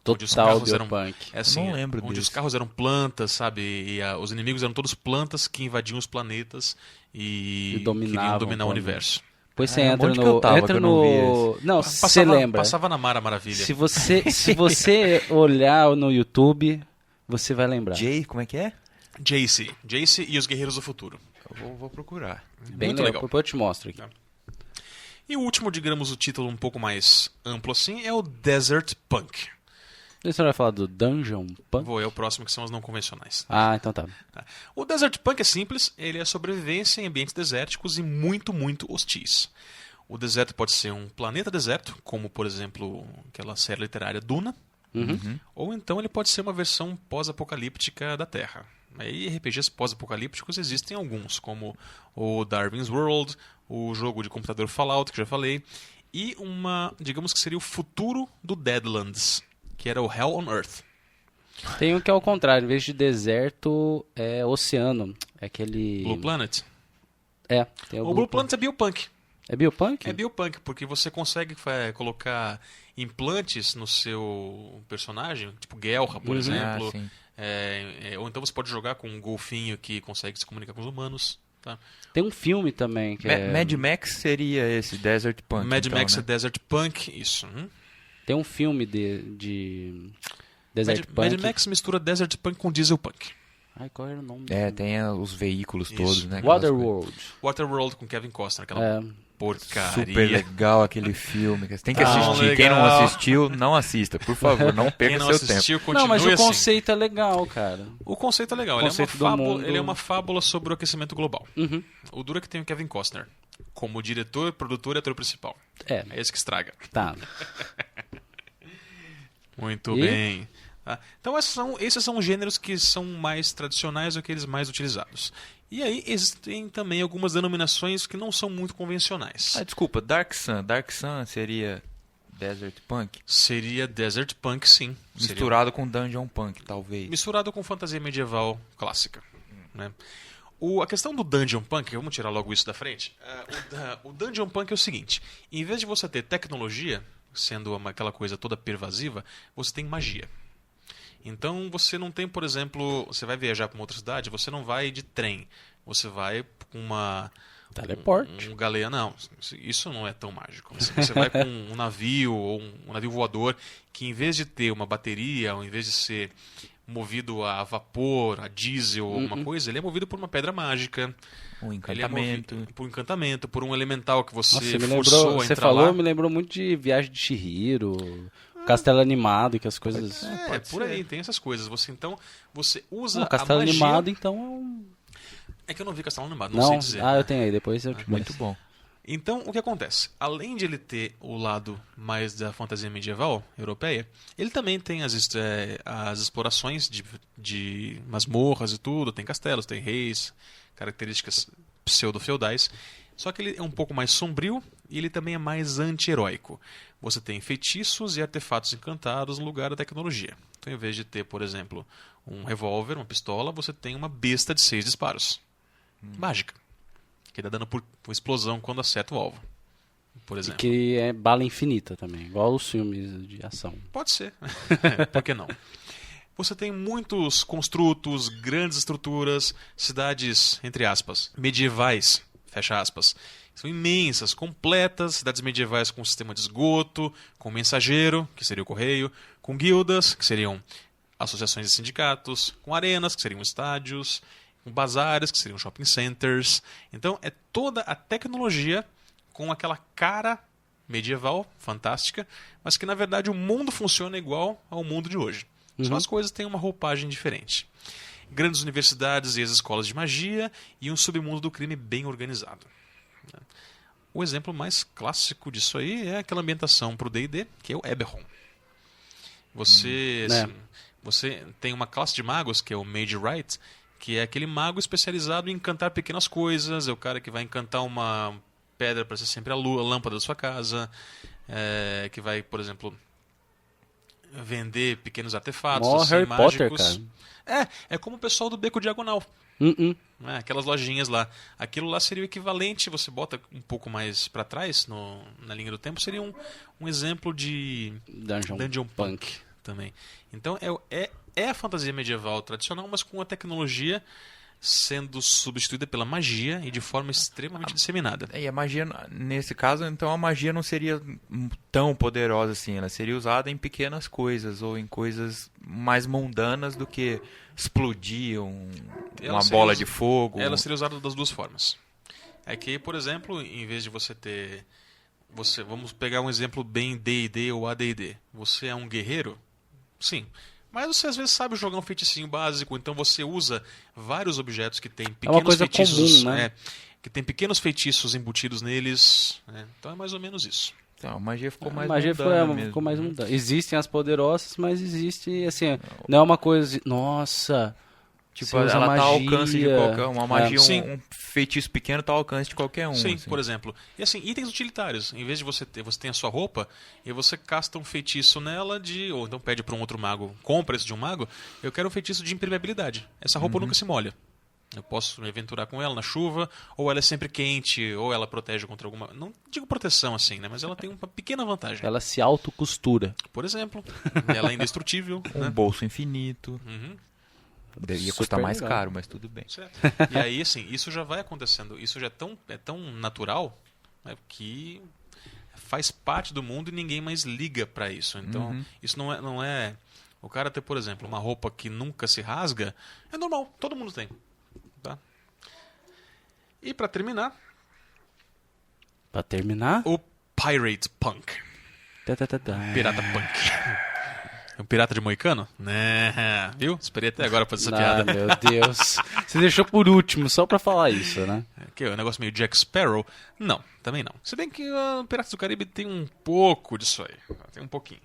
Onde os Total carros eram, biopunk. assim, Não lembro onde desse. os carros eram plantas, sabe? E os inimigos eram todos plantas que invadiam os planetas e dominavam queriam dominar o o universo. Depois você Caramba, entra onde que eu no... tava entra que eu não no... vi Não, você lembra. Passava na Mara Maravilha. Se você olhar no YouTube, você vai lembrar. Jay, como é que é? Jace e os Guerreiros do Futuro. Eu vou procurar. Bem Muito legal. Depois eu te mostro aqui. E o último, digamos, o título um pouco mais amplo assim, é o Desert Punk. Você vai falar do Dungeon Punk? É o próximo, que são os não convencionais. Ah, então tá. O Desert Punk é simples, ele é sobrevivência em ambientes desérticos e muito, muito hostis. O deserto pode ser um planeta deserto, como por exemplo aquela série literária Duna, ou então ele pode ser uma versão pós-apocalíptica da Terra. Aí RPGs pós-apocalípticos existem alguns, como o Darwin's World, o jogo de computador Fallout, que já falei, e digamos que seria o futuro do Deadlands, que era o Hell on Earth. Tem um que é o contrário, em vez de deserto, é oceano. É aquele... Blue Planet. Tem O Blue Planet é biopunk. É biopunk? É biopunk, porque você consegue colocar implantes no seu personagem, tipo Gelra, por exemplo. sim. Ou então você pode jogar com um golfinho que consegue se comunicar com os humanos. Tá? Tem um filme também que é... Mad Max seria esse, Desert Punk. Mad então, Max né? é Desert Punk, isso. Tem um filme de Desert Punk. Mad Max mistura Desert Punk com Diesel Punk. Ai, qual era o nome? Tem os veículos Isso. todos, né? aquelas coisas. Waterworld. Waterworld com Kevin Costner, aquela porcaria. Super legal aquele filme. Você tem que Ah, assistir. Quem não legal. assistiu, não assista. Por favor, não Quem perca não seu tempo. assistiu, continue Não, mas o assim. conceito é legal, cara. O conceito é legal. O conceito do mundo. Ele é uma fábula sobre o aquecimento global. Uhum. O duro é que tem o Kevin Costner como diretor, produtor e ator principal. É, É esse que estraga. tá. Muito E? bem. Tá? Então esses são os gêneros que são mais tradicionais, aqueles mais utilizados. E aí existem também algumas denominações que não são muito convencionais. Desculpa, Dark Sun. Dark Sun seria Desert Punk? Seria Desert Punk, sim. Misturado com Dungeon Punk, talvez. Misturado com fantasia medieval clássica. Né? A questão do Dungeon Punk, vamos tirar logo isso da frente. O Dungeon Punk é o seguinte: em vez de você ter tecnologia, sendo aquela coisa toda pervasiva, você tem magia. Então você não tem, por exemplo, você vai viajar para uma outra cidade, você não vai de trem, você vai com uma... Teleporte. Um galeão, não, isso não é tão mágico. Você vai com um navio ou um navio voador que, em vez de ter uma bateria, ou em vez de ser movido a vapor, a diesel ou alguma coisa, ele é movido por uma pedra mágica. Um Ele é encantamento. movido por um encantamento, por um elemental que você Nossa, forçou a você entrar falou, lá. me lembrou muito de Viagem de Chihiro, Castelo Animado, que as coisas... Pode por aí, tem essas coisas. Você usa Castelo a magia... Animado, então é um... É que eu não vi Castelo Animado, não sei dizer. eu tenho aí, depois eu te Muito bom. Então, o que acontece? Além de ele ter o lado mais da fantasia medieval europeia, ele também tem as explorações de masmorras e tudo, tem castelos, tem reis, características pseudo-feudais. Só que ele é um pouco mais sombrio e ele também é mais anti-heróico. Você tem feitiços e artefatos encantados no lugar da tecnologia. Então, em vez de ter, por exemplo, um revólver, uma pistola, você tem uma besta de 6 disparos. Mágica. Que dá dano por explosão quando acerta o alvo. Por exemplo. Que é bala infinita também, igual os filmes de ação. Pode ser. Por que não? Você tem muitos construtos, grandes estruturas, cidades, entre aspas, medievais, fecha aspas. São imensas, completas, cidades medievais com sistema de esgoto, com mensageiro, que seria o correio, com guildas, que seriam associações de sindicatos, com arenas, que seriam estádios, com bazares, que seriam shopping centers. Então é toda a tecnologia com aquela cara medieval, fantástica, mas que na verdade o mundo funciona igual ao mundo de hoje. Só as coisas têm uma roupagem diferente. Grandes universidades e as escolas de magia e um submundo do crime bem organizado. O exemplo mais clássico disso aí é aquela ambientação para o D&D, que é o Eberron. Você tem uma classe de magos, que é o Mage Knight, que é aquele mago especializado em encantar pequenas coisas, é o cara que vai encantar uma pedra para ser sempre a lâmpada da sua casa, que vai, por exemplo, vender pequenos artefatos assim, Harry mágicos. Potter, cara. É como o pessoal do Beco Diagonal. Aquelas lojinhas lá. Aquilo lá seria o equivalente, você bota um pouco mais para trás na linha do tempo, seria um exemplo de Dungeon Punk também. Então é a fantasia medieval tradicional, mas com a tecnologia sendo substituída pela magia e de forma extremamente disseminada. E a magia, nesse caso, então a magia não seria tão poderosa assim. Ela seria usada em pequenas coisas ou em coisas mais mundanas do que explodir uma bola de fogo. Ela seria usada das duas formas. É que, por exemplo, em vez de você ter... vamos pegar um exemplo bem D&D ou AD&D. Você é um guerreiro? Sim. Mas você às vezes sabe jogar um feiticinho básico, então você usa vários objetos que têm pequenos feitiços, comum, né? Que tem pequenos feitiços embutidos neles. Então é mais ou menos isso. Então, a magia ficou mais ficou mais mundana. Existem as poderosas, mas existe, assim, não é uma coisa de, nossa, tipo, ela tá ao alcance de qualquer uma magia, um feitiço pequeno tá ao alcance de qualquer um. Sim, assim. por exemplo. E assim, itens utilitários. Em vez de você tem a sua roupa e você casta um feitiço nela ou então pede para um outro mago, compra esse de um mago, eu quero um feitiço de impermeabilidade. Essa roupa nunca se molha. Eu posso me aventurar com ela na chuva, ou ela é sempre quente, ou ela protege contra alguma... Não digo proteção assim, né? Mas ela tem uma pequena vantagem. Ela se autocostura. Por exemplo, ela é indestrutível. Um bolso infinito. Ia custar mais legal. caro, mas tudo bem. Certo. E aí, assim, isso já vai acontecendo. Isso já é tão natural, né, que faz parte do mundo e ninguém mais liga para isso. Então, isso não é... O cara ter, por exemplo, uma roupa que nunca se rasga, é normal. Todo mundo tem. Tá? E para terminar... Pra terminar... O Pirate Punk. Pirata Punk. É um pirata de moicano? Né? Viu? Esperei até agora pra fazer essa piada. meu Deus. Você deixou por último, só pra falar isso, né? Que é um negócio meio Jack Sparrow. Não, também não. Se bem que o Piratas do Caribe tem um pouco disso aí. Tem um pouquinho.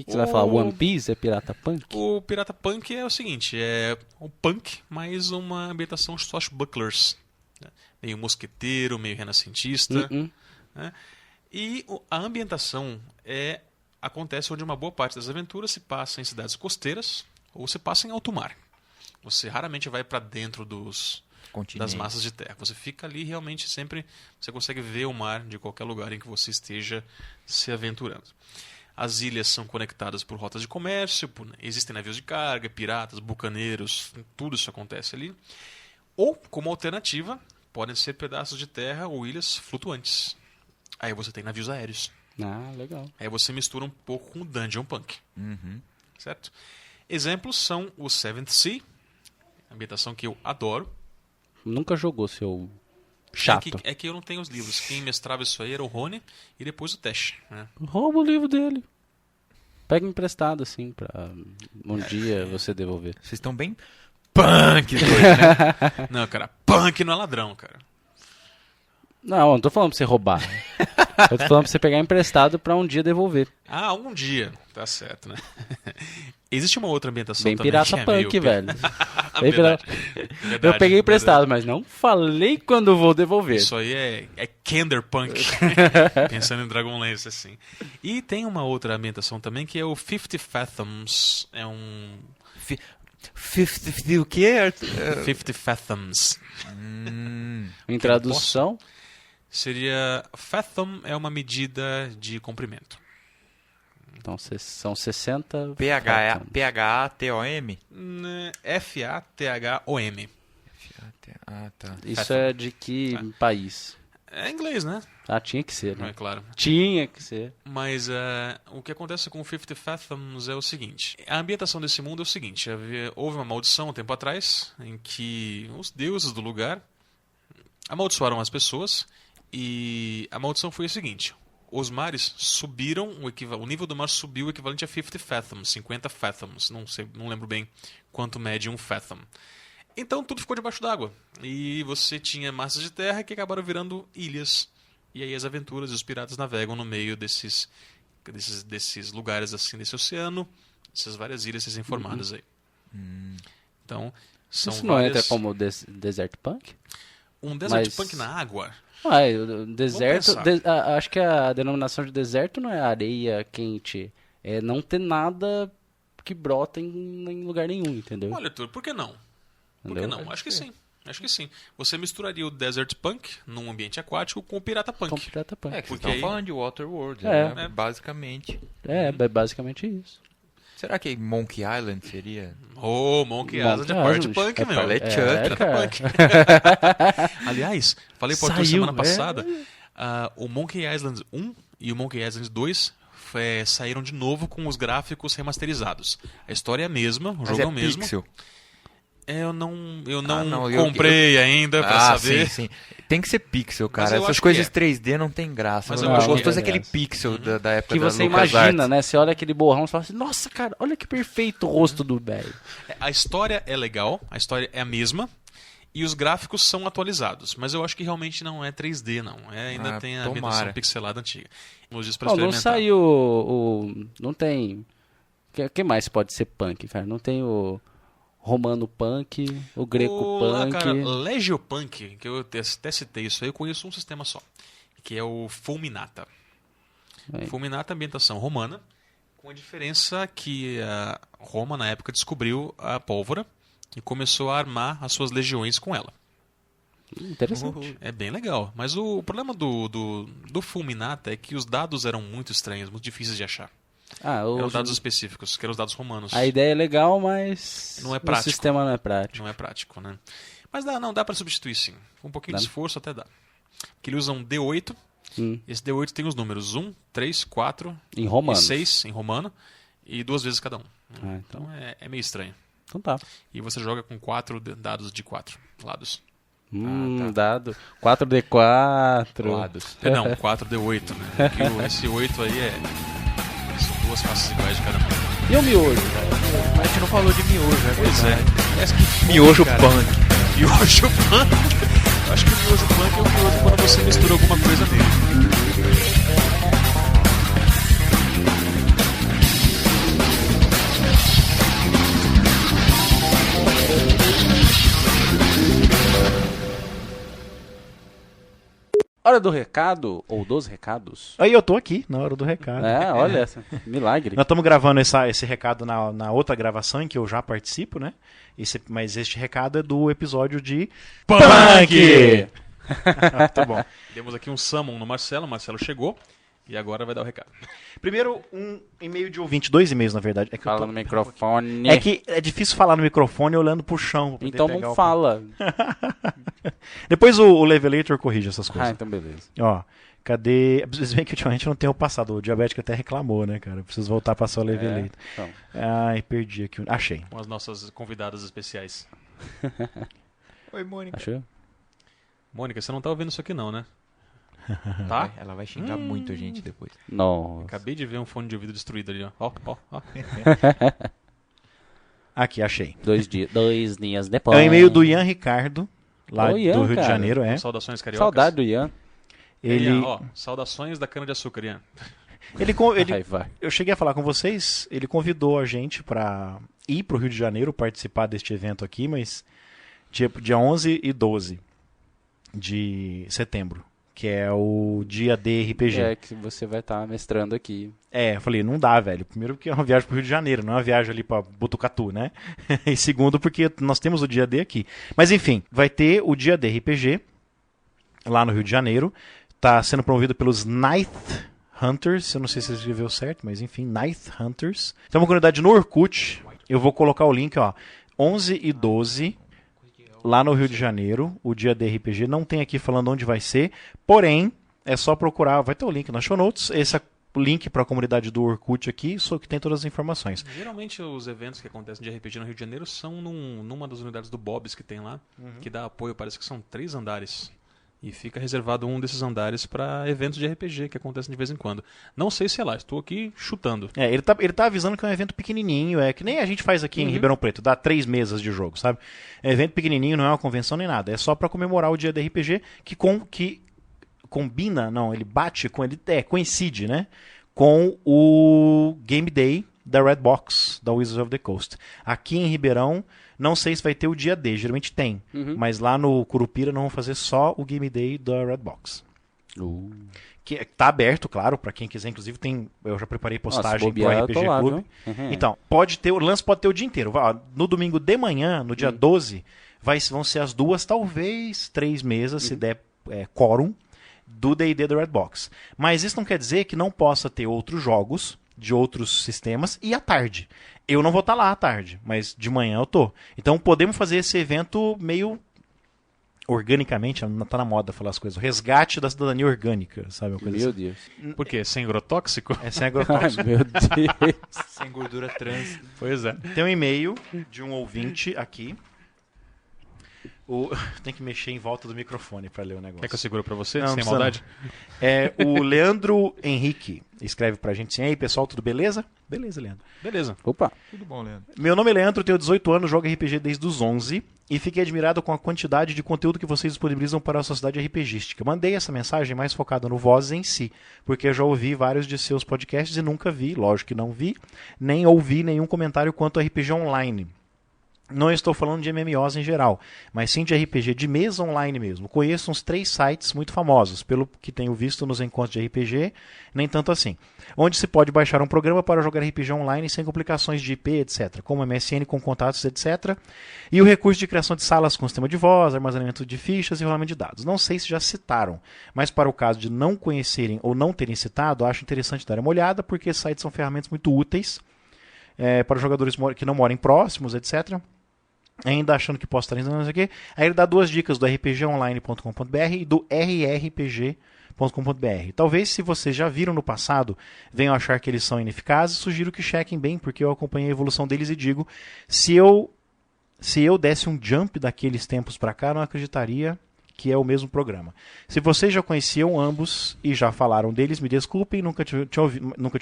que você vai falar? One Piece é Pirata Punk? O Pirata Punk é o seguinte, é o punk mais uma ambientação swashbucklers. Né? Meio mosqueteiro, meio renascentista. Né? E a ambientação acontece onde uma boa parte das aventuras se passa em cidades costeiras ou se passa em alto mar. Você raramente vai para dentro das massas de terra. Você fica ali realmente sempre, você consegue ver o mar de qualquer lugar em que você esteja se aventurando. As ilhas são conectadas por rotas de comércio, existem navios de carga, piratas, bucaneiros, tudo isso acontece ali. Ou, como alternativa, podem ser pedaços de terra ou ilhas flutuantes. Aí você tem navios aéreos. Ah, legal. Aí você mistura um pouco com o Dungeon Punk. Certo? Exemplos são o Seventh Sea, ambientação que eu adoro. Nunca jogou, seu chato. É que eu não tenho os livros. Quem mestrava isso aí era o Rony e depois o Tesh. Né? Rouba o livro dele. Pega emprestado, assim, pra um dia você devolver. Vocês estão bem punk hoje, né? Não, cara, punk não é ladrão, cara. Não, eu não tô falando pra você roubar. Eu tô falando pra você pegar emprestado pra um dia devolver. Ah, um dia. Tá certo, né? Existe uma outra ambientação bem também. Pirata Punk, velho. Bem Verdade. Eu peguei emprestado, mas não falei quando vou devolver. Isso aí é Kender Punk. Pensando em Dragonlance, assim. E tem uma outra ambientação também que é o 50 Fathoms. É um... 50 o quê? 50 Fathoms. Em tradução... Seria... Fathom é uma medida de comprimento. Então são 60... P-H-A-T-O-M? F-A-T-H-O-M. Ah, tá. Isso é de que país? É inglês, né? Ah, tinha que ser, né? É claro. Tinha que ser. Mas o que acontece com o 50 Fathoms é o seguinte. A ambientação desse mundo é o seguinte. Houve uma maldição um tempo atrás em que os deuses do lugar amaldiçoaram as pessoas. E a maldição foi o seguinte: os mares subiram, o nível do mar subiu o equivalente a 50 fathoms, 50 fathoms, não lembro bem quanto mede um fathom. Então tudo ficou debaixo d'água. E você tinha massas de terra que acabaram virando ilhas. E aí as aventuras e os piratas navegam no meio desses lugares assim, desse oceano, essas várias ilhas recém-formadas aí. Então, são isso não entra como Desert Punk? Um Desert Punk na água? O deserto, acho que a denominação de deserto não é areia quente, é não ter nada que brota em lugar nenhum, entendeu? Olha, Arthur, por que não? Por que não? Acho que sim. Acho que sim. Você misturaria o Desert Punk num ambiente aquático com o Pirata Punk. Com o Pirata Punk. É que vocês estão falando de Waterworld, basicamente. É basicamente isso. Será que Monkey Island seria? Monkey Island é parte punk, meu. Falei punk. Aliás, falei por Arthur semana passada, o Monkey Island 1 e o Monkey Island 2 saíram de novo com os gráficos remasterizados. A história é a mesma, o jogo é o mesmo. Pixel. Eu não comprei ainda pra saber. Sim. Tem que ser pixel, cara. Essas coisas 3D não tem graça. Mas o gostoso é aquele pixel da época que da você LucasArts. imagina, né? Você olha aquele borrão e fala assim, nossa, cara, olha que perfeito o rosto do velho. A história é legal, a história é a mesma e os gráficos são atualizados. Mas eu acho que realmente não é 3D, não. Ainda tem a ambientação pixelada antiga. Não saiu não tem... O que mais pode ser punk, cara? Não tem o... Romano Punk, o Greco Punk... Cara, Legio Punk, que eu até citei isso aí, eu conheço um sistema só, que é o Fulminata. Fulminata é ambientação romana, com a diferença que a Roma, na época, descobriu a pólvora e começou a armar as suas legiões com ela. Interessante. É bem legal, mas o problema do Fulminata é que os dados eram muito estranhos, muito difíceis de achar. Eram dados específicos, que eram os dados romanos. A ideia é legal, mas não é prático. O sistema não é prático. Não é prático, né? Mas dá pra substituir sim. Com um pouquinho de esforço até dá. Porque ele usa um D8. Esse D8 tem os números 1, 3, 4 em romano. E 6 em romano. E 2 vezes cada um. Então é meio estranho. Então tá. E você joga com 4 dados de 4 lados. Dado. 4D4. Lados. Não, 4D8, né? Porque esse 8 aí são 2 faces iguais de cada um. E o miojo? Mas a gente não falou de miojo, né? Pois é. Parece que miojo cara. Punk. Miojo Punk. Eu acho que o miojo Punk é o miojo quando você mistura alguma coisa nele. hora do recado, ou dos recados. Aí eu tô aqui, na hora do recado. Olha essa, milagre. Nós estamos gravando esse recado na outra gravação em que eu já participo, né? Mas este recado é do episódio de Punk! Tá bom. Demos aqui um summon no Marcelo. O Marcelo chegou. E agora vai dar o recado. Primeiro, um e-mail de ouvinte, 2 e-mails na verdade. É que Fala no microfone. É que é difícil falar no microfone olhando pro chão. pra poder Então pegar não o- fala. Depois o Levelator corrige essas coisas. Então beleza. Ó, cadê... Vocês veem que ultimamente não tem o passado. O Diabético até reclamou, né, cara? Eu preciso voltar a passar o Levelator. Então. Ai, perdi aqui. Achei. Com as nossas convidadas especiais. Oi, Mônica. Achou? Mônica, você não tá ouvindo isso aqui não, né? Tá? Ela vai xingar muito a gente depois. Nossa. Acabei de ver um fone de ouvido destruído ali, ó. Ó. Aqui, achei. 2 dias É depois. o e-mail do Ian Ricardo, lá Ô, Ian, do Rio de cara. Janeiro, é. Saudações cariocas. Saudade do Ian. Ele, Ian, ó, saudações da cana-de-açúcar, Ian. Ai, vai. eu cheguei a falar com vocês, ele convidou a gente pra ir pro Rio de Janeiro participar deste evento aqui, mas dia 11 e 12 de setembro, que é o dia D RPG. É que você vai estar mestrando aqui. Eu falei, não dá, velho. Primeiro porque é uma viagem pro Rio de Janeiro, não é uma viagem ali pra Botucatu, né? E segundo porque nós temos o dia D aqui. Mas enfim, vai ter o dia D RPG lá no Rio de Janeiro. Tá sendo promovido pelos Night Hunters. Eu não sei se você escreveu certo, mas enfim, Night Hunters. Tem uma comunidade no Orkut. Eu vou colocar o link, ó. 11 e 12 lá no Rio de Janeiro, o dia de RPG. Não tem aqui falando onde vai ser, porém, é só procurar, vai ter o link nas show notes, esse é o link para a comunidade do Orkut aqui, só que tem todas as informações. Geralmente os eventos que acontecem de RPG no Rio de Janeiro são numa das unidades do Bob's que tem lá, que dá apoio, parece que são 3 andares. E fica reservado um desses andares para eventos de RPG que acontecem de vez em quando. Não sei se é lá, estou aqui chutando. Ele tá avisando que é um evento pequenininho, que nem a gente faz aqui em Ribeirão Preto, dá 3 mesas de jogo, sabe? É um evento pequenininho, não é uma convenção nem nada, é só para comemorar o dia de RPG que combina, não, ele bate com, coincide, né? Com o Game Day da Redbox, da Wizards of the Coast. Aqui em Ribeirão, não sei se vai ter o dia D, geralmente tem, mas lá no Curupira não vão fazer só o Game Day da Redbox. Que tá aberto, claro, para quem quiser, inclusive eu já preparei postagem pro RPG Clube. Então, o lance pode ter o dia inteiro. No domingo de manhã, no dia 12, vão ser as 2, talvez 3 mesas, se der quórum, do D&D da Redbox. Mas isso não quer dizer que não possa ter outros jogos de outros sistemas e à tarde. Eu não vou estar lá à tarde, mas de manhã eu tô. Então podemos fazer esse evento meio organicamente, não tá na moda falar as coisas. O resgate da cidadania orgânica, sabe? Uma coisa Meu assim. Deus. Por quê? Sem agrotóxico? É sem Ai, agrotóxico. meu Deus. Sem gordura trans. Pois é. Tem um e-mail de um ouvinte aqui. Tem que mexer em volta do microfone para ler o negócio. Quer que eu seguro pra você? Não, Sem não maldade? O Leandro Henrique escreve pra gente assim: "Ei, pessoal, tudo beleza?" Beleza, Leandro. Beleza. Opa. Tudo bom, Leandro? Meu nome é Leandro, tenho 18 anos, jogo RPG desde os 11 e fiquei admirado com a quantidade de conteúdo que vocês disponibilizam para a sociedade RPGística. Mandei essa mensagem mais focada no Voz em si, porque eu já ouvi vários de seus podcasts e nunca vi, lógico que não vi, nem ouvi nenhum comentário quanto ao RPG online. Não estou falando de MMOs em geral, mas sim de RPG de mesa online mesmo. Conheço uns 3 sites muito famosos, pelo que tenho visto nos encontros de RPG, nem tanto assim, onde se pode baixar um programa para jogar RPG online sem complicações de IP, etc., como MSN com contatos, etc., e o recurso de criação de salas com sistema de voz, armazenamento de fichas e rolamento de dados. Não sei se já citaram, mas para o caso de não conhecerem ou não terem citado, acho interessante dar uma olhada, porque esses sites são ferramentas muito úteis para jogadores que não morem próximos, etc., ainda achando que posso estar ensinando isso aqui. Aí ele dá 2 dicas do rpgonline.com.br e do rrpg.com.br. Talvez, se vocês já viram no passado, venham achar que eles são ineficazes, sugiro que chequem bem, porque eu acompanhei a evolução deles e digo, se eu desse um jump daqueles tempos para cá, não acreditaria que é o mesmo programa. Se vocês já conheciam ambos e já falaram deles, me desculpem, nunca tinha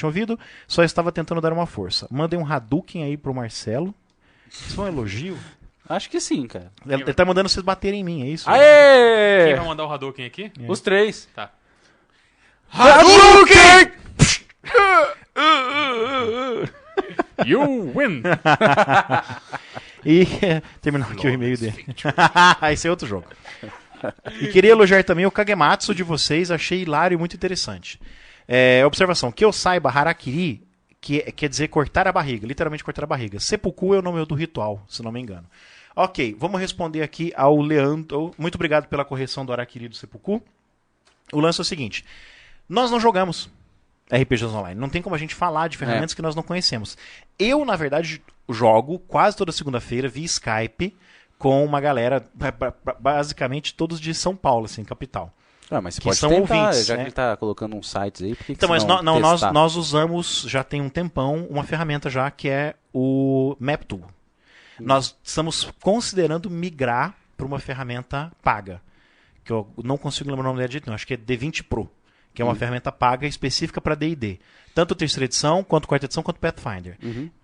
ouvido, só estava tentando dar uma força. Mandem um Hadouken aí pro Marcelo. Isso foi um elogio? Acho que sim, cara. Ele tá mandando vocês baterem em mim, é isso? Quem Aê! vai mandar o Hadouken aqui? Os 3. Tá. Hadouken! You win! E terminou aqui o e-mail dele. Esse é outro jogo. E queria elogiar também o Kagematsu de vocês, achei hilário e muito interessante. Observação, que eu saiba, harakiri quer dizer cortar a barriga, literalmente cortar a barriga. Seppuku é o nome do ritual, se não me engano. Ok, vamos responder aqui ao Leandro. Muito obrigado pela correção do harakiri do Seppuku. O lance é o seguinte, nós não jogamos RPGs online, não tem como a gente falar de ferramentas que nós não conhecemos. Eu, na verdade, jogo quase toda segunda-feira via Skype com uma galera, basicamente todos de São Paulo, assim, capital. Mas você que pode são tentar, ouvintes, já né? que ele tá colocando uns sites aí, por que Então, você mas não testar? nós usamos, já tem um tempão, uma ferramenta já que é o MapTool. Nós estamos considerando migrar para uma ferramenta paga, que eu não consigo lembrar o nome dela de jeito nenhum, acho que é D20 Pro, que é uma ferramenta paga específica para D&D. Tanto terceira edição, quanto quarta edição, quanto Pathfinder.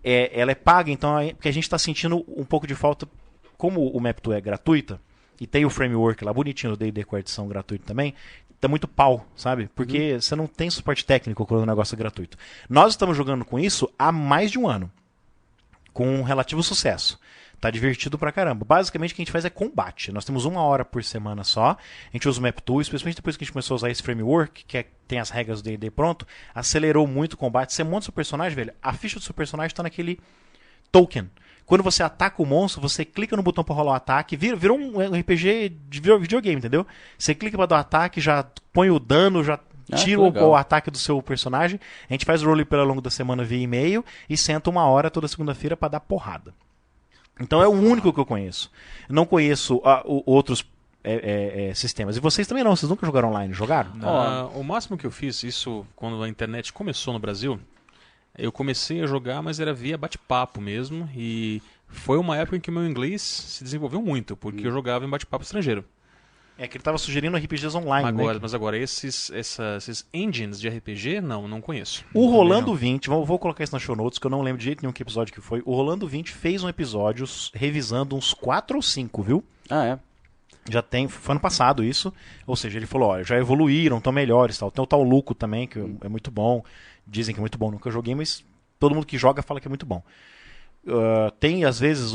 Ela é paga, então, porque a gente está sentindo um pouco de falta, como o MapTool é gratuita, e tem o framework lá bonitinho do D&D quarta edição gratuito também, tá muito pau, sabe? Porque você não tem suporte técnico quando o negócio é gratuito. Nós estamos jogando com isso há mais de um ano, com um relativo sucesso. Tá divertido pra caramba. Basicamente o que a gente faz é combate. Nós temos 1 hora por semana só. A gente usa o MapTool, especialmente depois que a gente começou a usar esse framework, que tem as regras do D&D pronto, acelerou muito o combate. Você monta o seu personagem, velho, a ficha do seu personagem tá naquele token. Quando você ataca o monstro, você clica no botão para rolar o ataque, virou um RPG de videogame, entendeu? Você clica para dar o ataque, já põe o dano, já tira o ataque do seu personagem. A gente faz o roleplay ao longo da semana via e-mail e senta 1 hora toda segunda-feira para dar porrada. Então é o único que eu conheço. Não conheço outros sistemas. E vocês também não? Vocês nunca jogaram online? Jogaram? O máximo que eu fiz, isso quando a internet começou no Brasil, eu comecei a jogar, mas era via bate-papo mesmo. E foi uma época em que o meu inglês se desenvolveu muito, porque eu jogava em bate-papo estrangeiro. É que ele estava sugerindo RPGs online, né? Mas agora esses engines de RPG, não conheço. O Rolando 20, vou colocar isso na show notes, que eu não lembro de jeito nenhum que episódio que foi. O Rolando 20 fez um episódio revisando uns 4 ou 5, viu? Já tem, foi ano passado isso. Ou seja, ele falou, ó, já evoluíram, estão melhores, tal. Tem o tal Luco também, que é muito bom. Dizem que é muito bom, nunca joguei, mas todo mundo que joga fala que é muito bom. Tem, às vezes,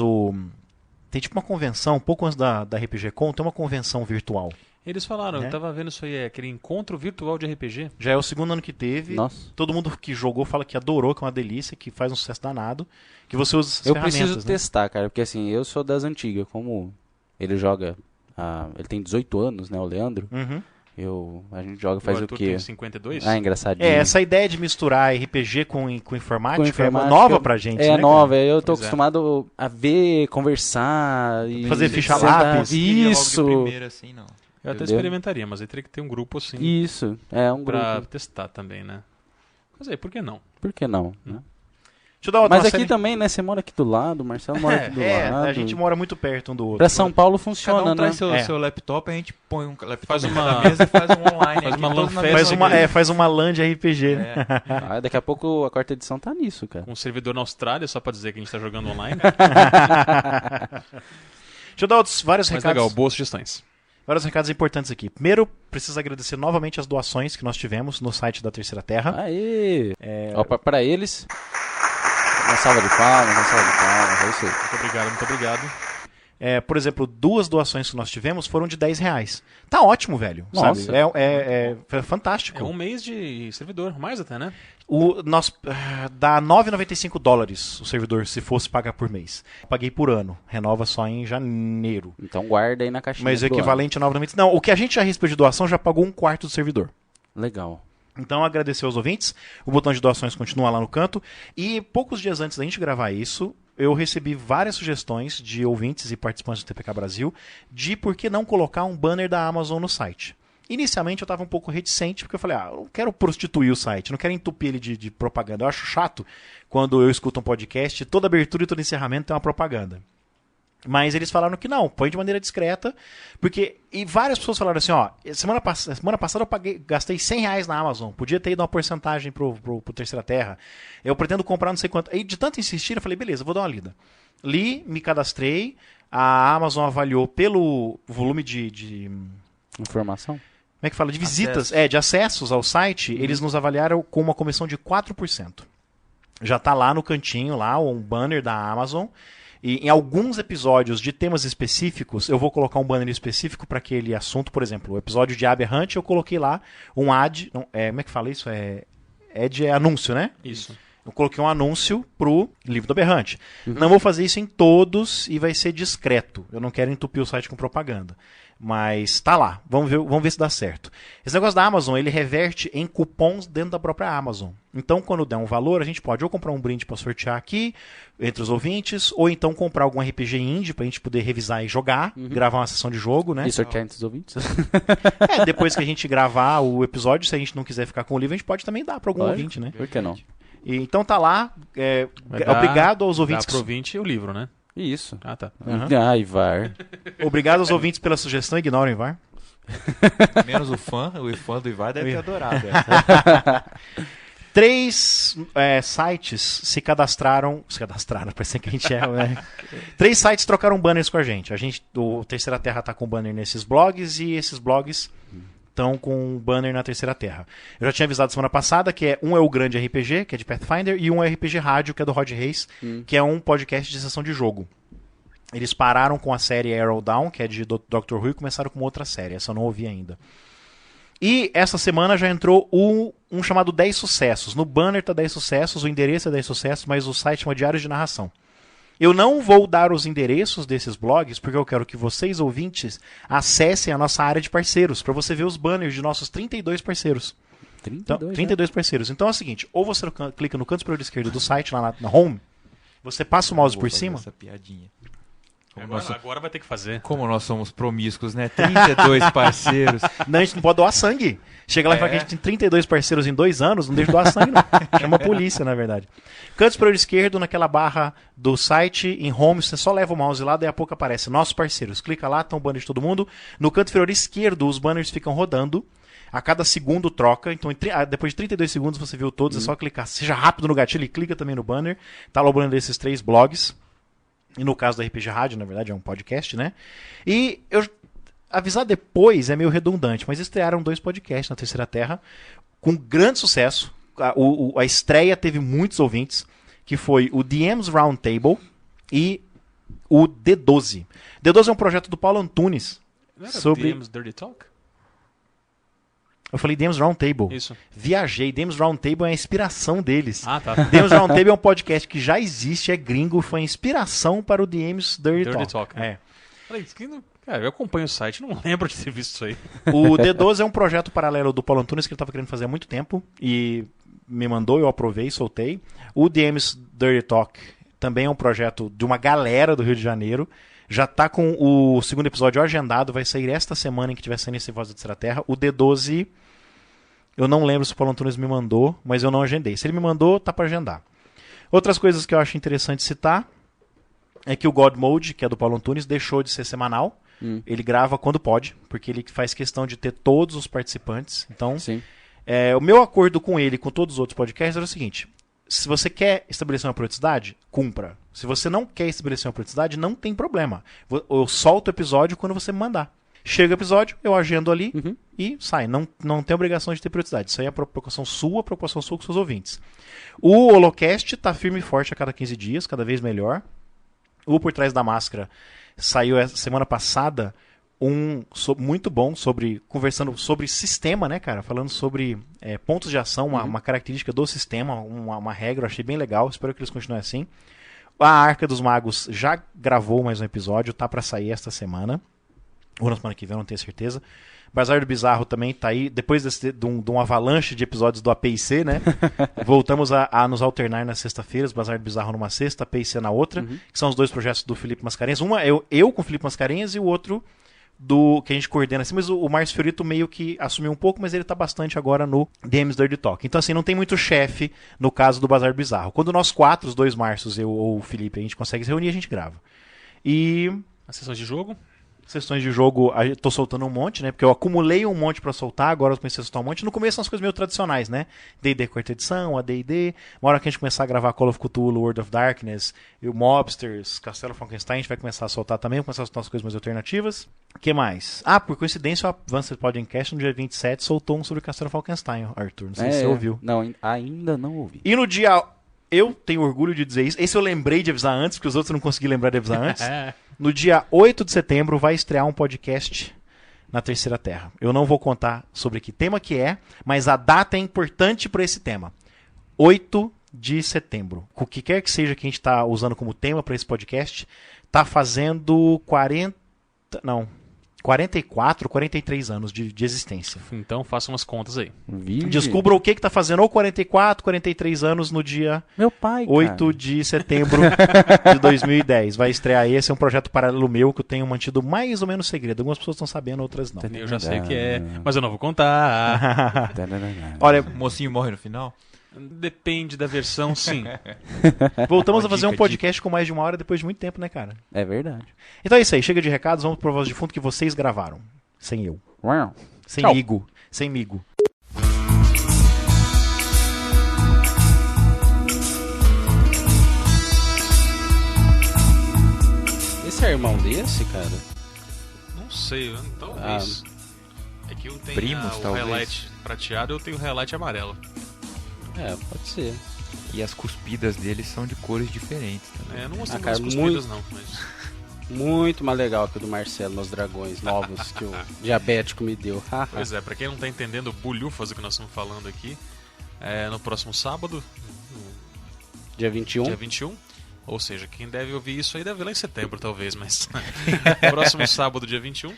tem tipo uma convenção, um pouco antes da RPG Con, tem uma convenção virtual. Eles falaram, eu tava vendo isso aí, aquele encontro virtual de RPG. Já é o segundo ano que teve. Nossa. Todo mundo que jogou fala que adorou, que é uma delícia, que faz um sucesso danado, que você usa essas ferramentas. Eu preciso testar, cara, porque assim, eu sou das antigas, como ele joga, ele tem 18 anos, né, o Leandro. A gente joga faz o quê? Tem 52? Engraçadinho. Essa ideia de misturar RPG com informática é nova pra gente, né? É nova, cara? eu tô acostumado a ver, conversar e fazer ficha lápis. Isso. Primeiro, assim, não. Eu até experimentaria, mas aí teria que ter um grupo assim. Isso, um pra grupo. testar também, né? Mas aí, por que não? Por que não? Né? Deixa eu dar outra Mas aqui série... também, né? Você mora aqui do lado, o Marcelo mora aqui do lado. A gente mora muito perto um do outro. Pra São Paulo Cada funciona, um traz né? seu laptop, a gente põe um laptop Faz uma- na mesa e faz um online. Faz aqui, uma todos na lan mesma mesa. Faz uma LAN de RPG, né? Daqui a pouco a quarta edição tá nisso, cara. Um servidor na Austrália, só pra dizer que a gente tá jogando online. Deixa eu dar vários Mas recados. legal, boas sugestões. Vários recados importantes aqui. Primeiro, preciso agradecer novamente as doações que nós tivemos no site da Terceira Terra. Aê! Ó, pra eles, uma salva de palmas, é isso aí. Muito obrigado. Por exemplo, 2 doações que nós tivemos foram de R$10. Tá ótimo, velho. Nossa. Sabe? É fantástico. É um mês de servidor, mais até, né? Dá $9,95 o servidor se fosse pagar por mês. Paguei por ano. Renova só em janeiro. Então guarda aí na caixinha. Mas o do equivalente a $9,95. Não, o que a gente já recebeu de doação já pagou 1/4 do servidor. ano. Legal. Então, agradecer aos ouvintes. O botão de doações continua lá no canto. E poucos dias antes da gente gravar isso, eu recebi várias sugestões de ouvintes e participantes do TPK Brasil de por que não colocar um banner da Amazon no site. Inicialmente eu estava um pouco reticente, porque eu falei, eu não quero prostituir o site, não quero entupir ele de propaganda. Eu acho chato quando eu escuto um podcast e toda abertura e todo encerramento tem uma propaganda. Mas eles falaram que não, põe de maneira discreta, porque... E várias pessoas falaram assim, semana passada eu gastei R$100 na Amazon, podia ter ido uma porcentagem pro Terceira Terra, eu pretendo comprar não sei quanto. Aí de tanto insistir, eu falei, beleza, vou dar uma lida. Li, me cadastrei, a Amazon avaliou pelo volume de Informação? como é que fala? De visitas, de acessos ao site, eles nos avaliaram com uma comissão de 4%. Já tá lá no cantinho, lá, um banner da Amazon. E em alguns episódios de temas específicos, eu vou colocar um banner específico para aquele assunto. Por exemplo, o episódio de Aberrante, eu coloquei lá um ad. Não, como é que fala isso? Ad é anúncio, né? Isso. Eu coloquei um anúncio pro livro do Aberrante. Não vou fazer isso em todos e vai ser discreto. Eu não quero entupir o site com propaganda. Mas tá lá. Vamos ver se dá certo. Esse negócio da Amazon, ele reverte em cupons dentro da própria Amazon. Então, quando der um valor, a gente pode ou comprar um brinde para sortear aqui, entre os ouvintes, ou então comprar algum RPG indie pra gente poder revisar e jogar, gravar uma sessão de jogo, né? E sortear entre os ouvintes? Depois que a gente gravar o episódio, se a gente não quiser ficar com o livro, a gente pode também dar para algum ouvinte, né? Por que não? Então tá lá. Obrigado aos ouvintes. Dá pro ouvinte o livro, né? Isso. Ah, tá. Ai, VAR. Obrigado aos ouvintes pela sugestão. Ignorem, VAR. Menos o fã do Ivar deve ter adorado. 3 sites se cadastraram, parece que a gente né? 3 sites trocaram banners com a gente. O Terceira Terra tá com banner nesses blogs e esses blogs estão com banner na Terceira Terra. Eu já tinha avisado semana passada que um é o Grande RPG, que é de Pathfinder, e um é RPG Rádio, que é do Rod Reis, que é um podcast de sessão de jogo. Eles pararam com a série Arrow Down, que é de Dr. Who, e começaram com outra série. Essa eu não ouvi ainda. E essa semana já entrou um chamado 10 Sucessos. No banner tá 10 Sucessos, o endereço é 10 Sucessos, mas o site chama Diários de Narração. Eu não vou dar os endereços desses blogs, porque eu quero que vocês, ouvintes, acessem a nossa área de parceiros, para você ver os banners de nossos 32 parceiros. 32 parceiros. Então é o seguinte, ou você clica no canto superior esquerdo do site, lá na home, você passa o mouse por cima. Essa piadinha. Agora vai ter que fazer. Como nós somos promíscuos, né? 32 parceiros. Não, a gente não pode doar sangue. Chega lá e fala que a gente tem 32 parceiros em 2 anos, não deixa doar sangue, não. Chama a polícia, na verdade. Canto superior esquerdo, naquela barra do site, em home, você só leva o mouse lá, daí a pouco aparece nossos parceiros. Clica lá, tá um banner de todo mundo. No canto inferior esquerdo, os banners ficam rodando. A cada segundo troca. Então, depois de 32 segundos você viu todos, é só clicar. Seja rápido no gatilho e clica também no banner. Tá lá o banner desses 3 blogs. E no caso da RPG Rádio, na verdade, é um podcast, né? E avisar depois é meio redundante, mas estrearam 2 podcasts na Terceira Terra com grande sucesso. A estreia teve muitos ouvintes, que foi o DM's Roundtable e o D12. D12 é um projeto do Paulo Antunes. Não era sobre DM's Dirty Talk? Eu falei DM's Roundtable. Isso. Viajei. DM's Roundtable é a inspiração deles. Ah, tá. DM's Roundtable é um podcast que já existe, é gringo, foi a inspiração para o DM's Dirty Talk. Né? Falei, cara, eu acompanho o site, não lembro de ter visto isso aí. O D12 é um projeto paralelo do Paulo Antunes que ele estava querendo fazer há muito tempo e me mandou, eu aprovei, soltei. O DM's Dirty Talk também é um projeto de uma galera do Rio de Janeiro. Já está com o segundo episódio agendado, vai sair esta semana em que tiver saindo esse Voz da Terceira Terra. O D12, eu não lembro se o Paulo Antunes me mandou, mas eu não agendei. Se ele me mandou, tá para agendar. Outras coisas que eu acho interessante citar é que o God Mode, que é do Paulo Antunes, deixou de ser semanal. Ele grava quando pode, porque ele faz questão de ter todos os participantes. Então, o meu acordo com ele e com todos os outros podcasts era o seguinte: se você quer estabelecer uma periodicidade, cumpra. Se você não quer estabelecer uma periodicidade, não tem problema. Eu solto o episódio quando você me mandar. Chega o episódio, eu agendo ali e sai. Não tem obrigação de ter periodicidade. Isso aí é a preocupação sua com seus ouvintes. O Holocast está firme e forte a cada 15 dias, cada vez melhor. O Por Trás da Máscara saiu essa semana passada, muito bom, conversando sobre sistema, né, cara? Falando sobre pontos de ação, uma característica do sistema, uma regra, eu achei bem legal, espero que eles continuem assim. A Arca dos Magos já gravou mais um episódio, tá para sair esta semana, ou na semana que vem, não tenho certeza. Bazar do Bizarro também tá aí, depois de um avalanche de episódios do APIC, né? Voltamos a nos alternar nas sextas-feiras, Bazar do Bizarro numa sexta, APIC na outra, que são os 2 projetos do Felipe Mascarenhas. Uma é eu com o Felipe Mascarenhas e o outro que a gente coordena assim, mas o Márcio Fiorito meio que assumiu um pouco, mas ele tá bastante agora no DM's Dirty Talk. Então assim, não tem muito chefe no caso do Bazar Bizarro. Quando nós 4, os 2 Márcios, eu ou o Felipe, a gente consegue se reunir, a gente grava. E as sessões de jogo? Sessões de jogo, eu tô soltando um monte, né? Porque eu acumulei um monte pra soltar, agora eu comecei a soltar um monte. No começo são as coisas meio tradicionais, né? D&D 4ª edição, AD&D. Uma hora que a gente começar a gravar Call of Cthulhu, World of Darkness, e o Mobsters, Castelo Frankenstein, a gente vai começar a soltar também, vou começar a soltar as coisas mais alternativas. O que mais? Por coincidência, o Advanced Podcast no dia 27 soltou um sobre Castelo Frankenstein, Arthur. Não sei se você ouviu. Não, ainda não ouvi. E no dia eu tenho orgulho de dizer isso. Esse eu lembrei de avisar antes, porque os outros eu não consegui lembrar de avisar antes. No dia 8 de setembro vai estrear um podcast na Terceira Terra. Eu não vou contar sobre que tema que é, mas a data é importante para esse tema. 8 de setembro. O que quer que seja que a gente está usando como tema para esse podcast, está fazendo 44, 43 anos de existência. Então faça umas contas aí. Descubra o que está fazendo ou 44, 43 anos no dia Meu pai, 8 cara. de setembro de 2010. Vai estrear esse, é um projeto paralelo meu que eu tenho mantido mais ou menos segredo. Algumas pessoas estão sabendo, outras não. Eu já sei o que é, mas eu não vou contar. Olha, O mocinho morre no final? Depende da versão, sim. voltamos a fazer um dica. podcast com mais de 1 hora depois de muito tempo, né, cara? É verdade. Então é isso aí, chega de recados, vamos pro Voz de Fundo que vocês gravaram. Sem eu. Uau. Sem Tchau. Migo. Sem Migo. Esse é irmão desse, cara? Não sei, talvez. É que um tem Primos, o talvez. highlight prateado e eu tenho o highlight amarelo. É, pode ser. E as cuspidas deles são de cores diferentes também. Eu não mostrei cara, muitas cuspidas não, mas... Muito mais legal que o do Marcelo nos dragões novos que o diabético me deu. Pois é, pra quem não tá entendendo o bulhufas do que nós estamos falando aqui, no próximo sábado, Dia 21. dia 21, ou seja, quem deve ouvir isso aí deve ver lá em setembro talvez, mas próximo sábado, dia 21,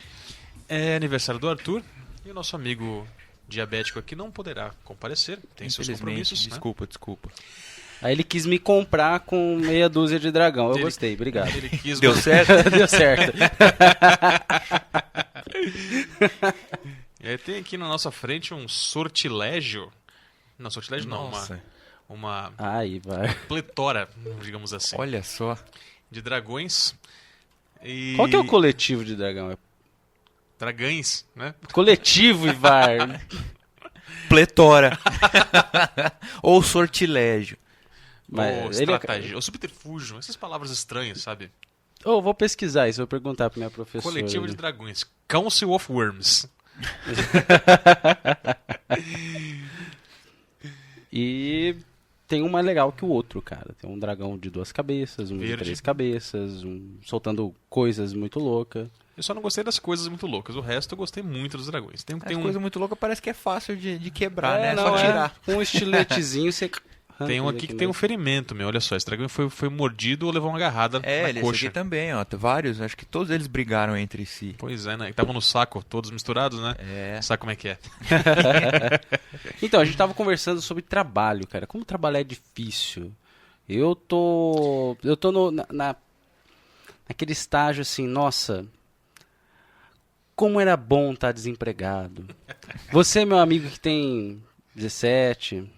é aniversário do Arthur, e o nosso amigo diabético aqui não poderá comparecer, tem seus Infelizmente, compromissos, né? desculpa. Aí ele quis me comprar com meia dúzia de dragão. Eu Ele- gostei, obrigado. Ele quis Deu certo? Deu certo. E aí tem aqui na nossa frente um sortilégio. Não, sortilégio não, Nossa. uma Aí, vai. pletora, digamos assim, Olha só. de dragões. E... Qual que é o coletivo de dragão? É Dragões, né? coletivo, Ivar. Pletora. Ou sortilégio. Mas Ou ele é- estratégia, ou subterfúgio, essas palavras estranhas, sabe? Oh, vou pesquisar isso, vou perguntar pra minha professora. Coletivo de dragões. Council of Worms. E tem um mais legal que o outro, cara. Tem um dragão de 2 cabeças, um de Verde. 3 cabeças, um soltando coisas muito loucas. Eu só não gostei das coisas muito loucas. O resto eu gostei muito dos dragões. Tem As coisas muito loucas parece que é fácil de quebrar, né? É não, só tirar. Com um estiletezinho você... tem um aqui que tem um ferimento, meu. Olha só, esse dragão foi mordido ou levou uma agarrada na Esse coxa. aqui também, ó. Vários, acho que todos eles brigaram entre si. Pois é, né? Estavam no saco, todos misturados, né? É. Sabe como é que é? Então, a gente tava conversando sobre trabalho, cara. Como trabalhar é difícil. Eu tô naquele estágio assim, nossa, como era bom estar desempregado. Você, meu amigo que tem 17,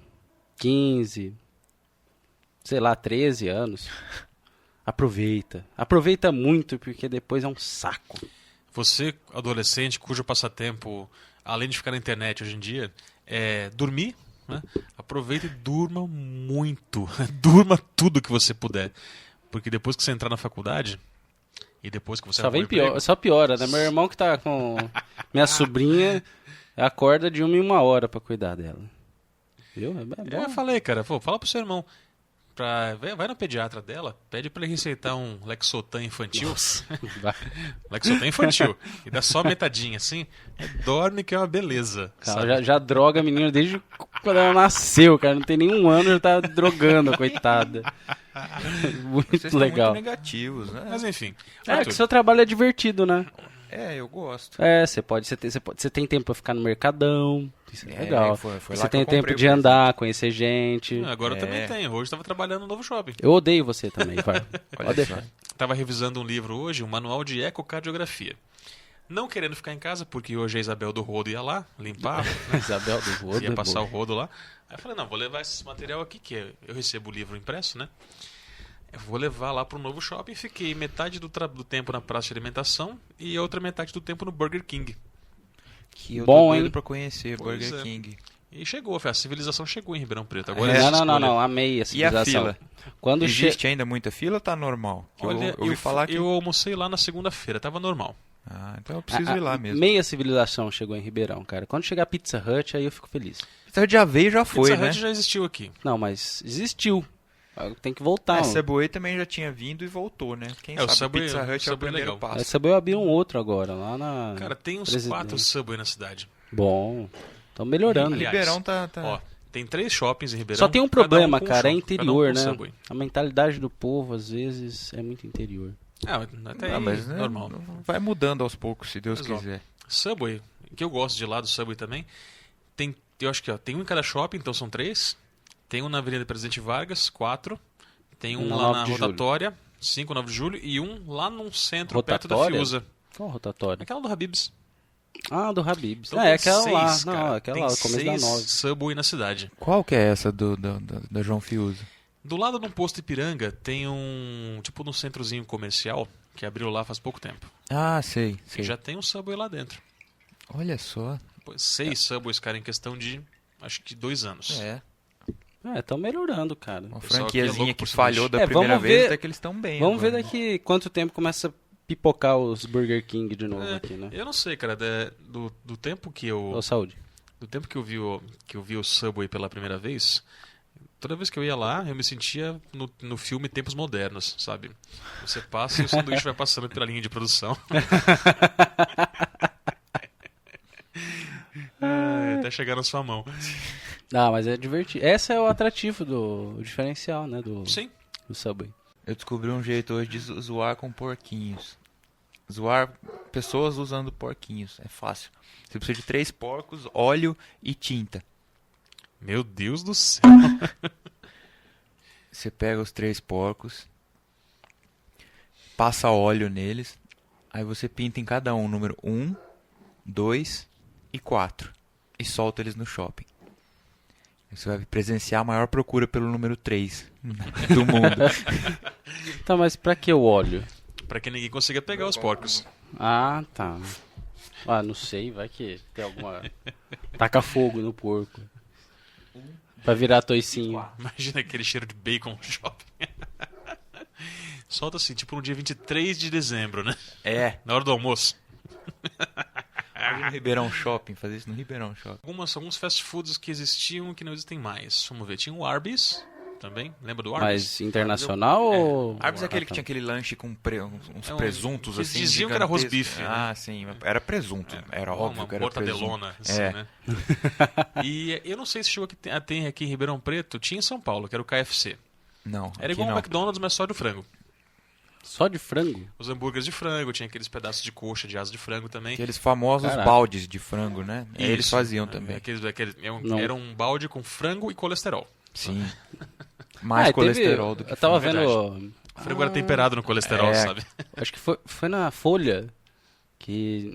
15, sei lá, 13 anos, aproveita. Aproveita muito, porque depois é um saco. Você, adolescente, cujo passatempo, além de ficar na internet hoje em dia, é dormir, né? Aproveita e durma muito. Durma tudo que você puder. Porque depois que você entrar na faculdade, e depois que você Só arrumar vem um emprego, pior, só piora, né? Meu irmão que tá com minha sobrinha acorda de 1 em 1 hora pra cuidar dela. Viu? É bom. eu falei, cara, pô, fala pro seu irmão. Vai no pediatra dela, pede pra ele receitar um Lexotan infantil. Vai. Lexotan infantil. E dá só metadinha assim. Dorme que é uma beleza. Cara, sabe? já droga a menina desde quando ela nasceu, cara. Não tem nenhum ano, já tá drogando, coitada. Muito Vocês estão legal. muito negativos, né? Mas enfim. É Arthur, que seu trabalho é divertido, né? Eu gosto. É, você tem tempo pra ficar no mercadão. Isso é legal. foi lá Você que tem eu tempo comprei de o andar, conhecer gente. agora eu também É. tenho. Hoje eu tava trabalhando no novo shopping. Eu odeio você também, vai. Olha Pode só. deixar. Tava revisando um livro hoje, um manual de ecocardiografia. Não querendo ficar em casa, porque hoje a Isabel do Rodo ia lá limpar, né? Isabel do Rodo. ia é passar o boa. rodo lá. Aí eu falei, não, vou levar esse material aqui, que eu recebo o livro impresso, né? Eu vou levar lá pro novo shopping. Fiquei metade do tempo na praça de alimentação e a outra metade do tempo no Burger King. Que eu Bom, tô doido hein? pra conhecer Pois Burger é. King. E chegou, a civilização chegou em Ribeirão Preto. Agora É. existe Não, escolha. amei a E a civilização. fila? Quando Existe ainda muita fila ou tá normal? Que Olha, eu ouvi falar que... eu almocei lá na segunda-feira, tava normal. Ah, então eu preciso ir lá mesmo. Meia civilização chegou em Ribeirão, cara. Quando chegar a Pizza Hut, aí eu fico feliz. Então já veio, já foi, Pizza né? Hut já existiu aqui. Não, mas existiu. Tem que voltar. Subway também já tinha vindo e voltou, né? Quem o sabe Subway- Pizza Hut é o Subway é primeiro legal. A passo. Subway abriu um outro agora, lá na... Cara, tem uns Presidente. 4 Subway na cidade. Bom, estão melhorando. Aliás, Ribeirão tá... Ó, tem 3 shoppings em Ribeirão. Só tem um cada problema, com um cara, é shopping, cada interior, com um né? Subway. A mentalidade do povo, às vezes, é muito interior. Até Ah, aí, mas né, normal. vai mudando aos poucos, se Deus Mas, ó, quiser. Subway, que eu gosto de lá do Subway também, eu acho que tem um em cada shopping, então são 3. Tem um na Avenida Presidente Vargas, 4. Tem um Na lá 9 na de julho. Rotatória, 5, 9 de julho. E um lá num centro, perto da Rotatória? Fiuza. Qual rotatório? Aquela do Habib's. Ah, do Habib's. Então É tem aquela 6, lá. cara. Não, aquela tem lá, começo da 6 9. Subway na cidade. Qual que é essa da João Fiuza? Do lado de um posto Ipiranga tem tipo num centrozinho comercial que abriu lá faz pouco tempo. Ah, sei. E já tem um Subway lá dentro. Olha só. 6 Subways, cara, em questão de, acho que 2 anos. Estão melhorando, cara. Uma pessoal aqui franquiazinha é louco que por falhou sanduíche. da primeira vamos vez, ver- até que eles estão bem. Vamos ver agora. daqui quanto tempo começa a pipocar os Burger King de novo aqui, né? Eu não sei, cara, do tempo que eu Ô, saúde. do tempo que eu vi o Subway pela primeira vez, toda vez que eu ia lá, eu me sentia no filme Tempos Modernos, sabe? Você passa e o sanduíche vai passando pela linha de produção. Até chegar na sua mão. Ah, mas é divertido. Esse é o atrativo o diferencial, né, Sim. do Subway. Eu descobri um jeito hoje de zoar com porquinhos. Zoar pessoas usando porquinhos. É fácil. Você precisa de 3 porcos, óleo e tinta. Meu Deus do céu. Você pega os 3 porcos, passa óleo neles, aí você pinta em cada um o número 1, 2 e 4 e solta eles no shopping. Você vai presenciar a maior procura pelo número 3 do mundo. Tá, mas pra que o óleo? Pra que ninguém consiga pegar os porcos. Ah, tá. Ah, não sei, vai que tem alguma... Taca fogo no porco. Pra virar toicinho. Imagina aquele cheiro de bacon no shopping. Solta assim, tipo no dia 23 de dezembro, né? É. Na hora do almoço. Imagina no Ribeirão Shopping, fazer isso no Ribeirão Shopping. Alguns fast foods que existiam que não existem mais. Vamos ver, tinha o Arby's também. Lembra do Arby's? Mas internacional ou... Arby's é aquele que tá. tinha aquele lanche com uns É um- presuntos que assim. diziam que era roast gigantescos. beef, né? Ah, sim. Era presunto. Era óbvio uma que era presunto. mortadelona, assim, É. né? E eu não sei se chegou a ter aqui em Ribeirão Preto. Tinha em São Paulo, que era o KFC. Não, Era aqui igual não. o McDonald's, mas só de frango. Só de frango? Os hambúrgueres de frango, tinha aqueles pedaços de coxa, de asa de frango também. Aqueles famosos Caraca. baldes de frango, né? Eles Isso. faziam também. Não. Era um balde com frango e colesterol. Sim. Mais Ah, colesterol teve... do que Eu tava frango. vendo... O frango era temperado no colesterol, É. sabe? Acho que foi na Folha que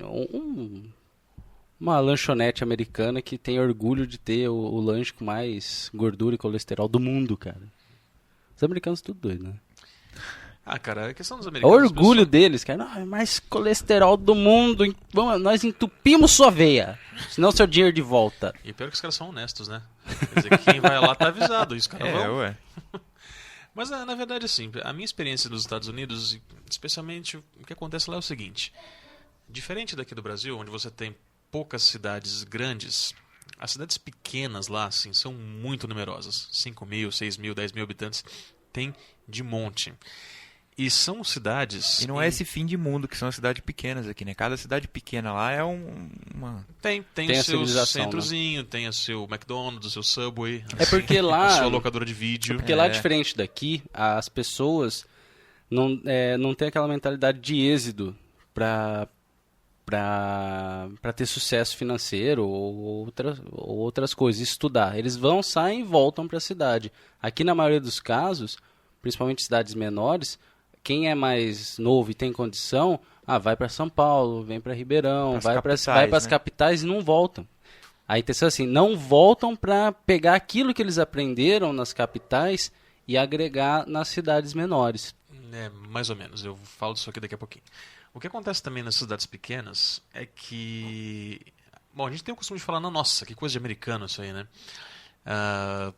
uma lanchonete americana que tem orgulho de ter o lanche com mais gordura e colesterol do mundo, cara. Os americanos tudo doido, né? Ah, cara, a questão dos É o americanos... orgulho deles, cara. Não, é mais colesterol do mundo. Nós entupimos sua veia. Senão seu dinheiro de volta. E pior que os caras são honestos, né? Quer dizer, que quem vai lá tá avisado, os caras vão. ué. Mas na verdade, assim, a minha experiência nos Estados Unidos, especialmente o que acontece lá é o seguinte: diferente daqui do Brasil, onde você tem poucas cidades grandes, as cidades pequenas lá, assim, são muito numerosas. 5 mil, 6 mil, 10 mil habitantes, tem de monte. E são cidades... E não é esse fim de mundo que são as cidades pequenas aqui, né? Cada cidade pequena lá é uma... Tem Tem o a seu civilização, centrozinho, tem o seu McDonald's, o seu Subway. É porque a lá... sua locadora de vídeo. Porque lá, diferente daqui, as pessoas não têm aquela mentalidade de êxito para ter sucesso financeiro ou outras coisas, estudar. Eles vão, saem e voltam para a cidade. Aqui, na maioria dos casos, principalmente cidades menores, quem é mais novo e tem condição, vai para São Paulo, vem para Ribeirão, vai para as capitais e não voltam. A intenção é assim, não voltam para pegar aquilo que eles aprenderam nas capitais e agregar nas cidades menores. É, mais ou menos. Eu falo disso aqui daqui a pouquinho. O que acontece também nas cidades pequenas é que... Bom, a gente tem o costume de falar, nossa, que coisa de americano isso aí, né?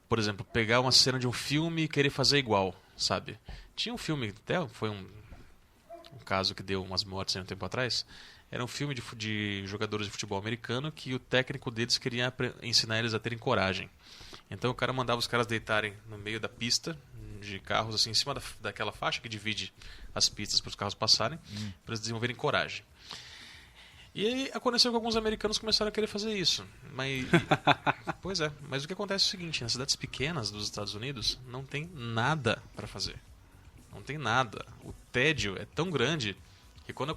Por exemplo, pegar uma cena de um filme e querer fazer igual, sabe? Tinha um filme, até foi um caso que deu umas mortes aí um tempo atrás. Era um filme de jogadores de futebol americano que o técnico deles queria ensinar eles a terem coragem. Então o cara mandava os caras deitarem no meio da pista, de carros assim em cima daquela faixa que divide as pistas para os carros passarem, para eles desenvolverem coragem. E aí aconteceu que alguns americanos começaram a querer fazer isso. Pois é, mas o que acontece é o seguinte, nas cidades pequenas dos Estados Unidos não tem nada para fazer. Não tem nada. O tédio é tão grande que quando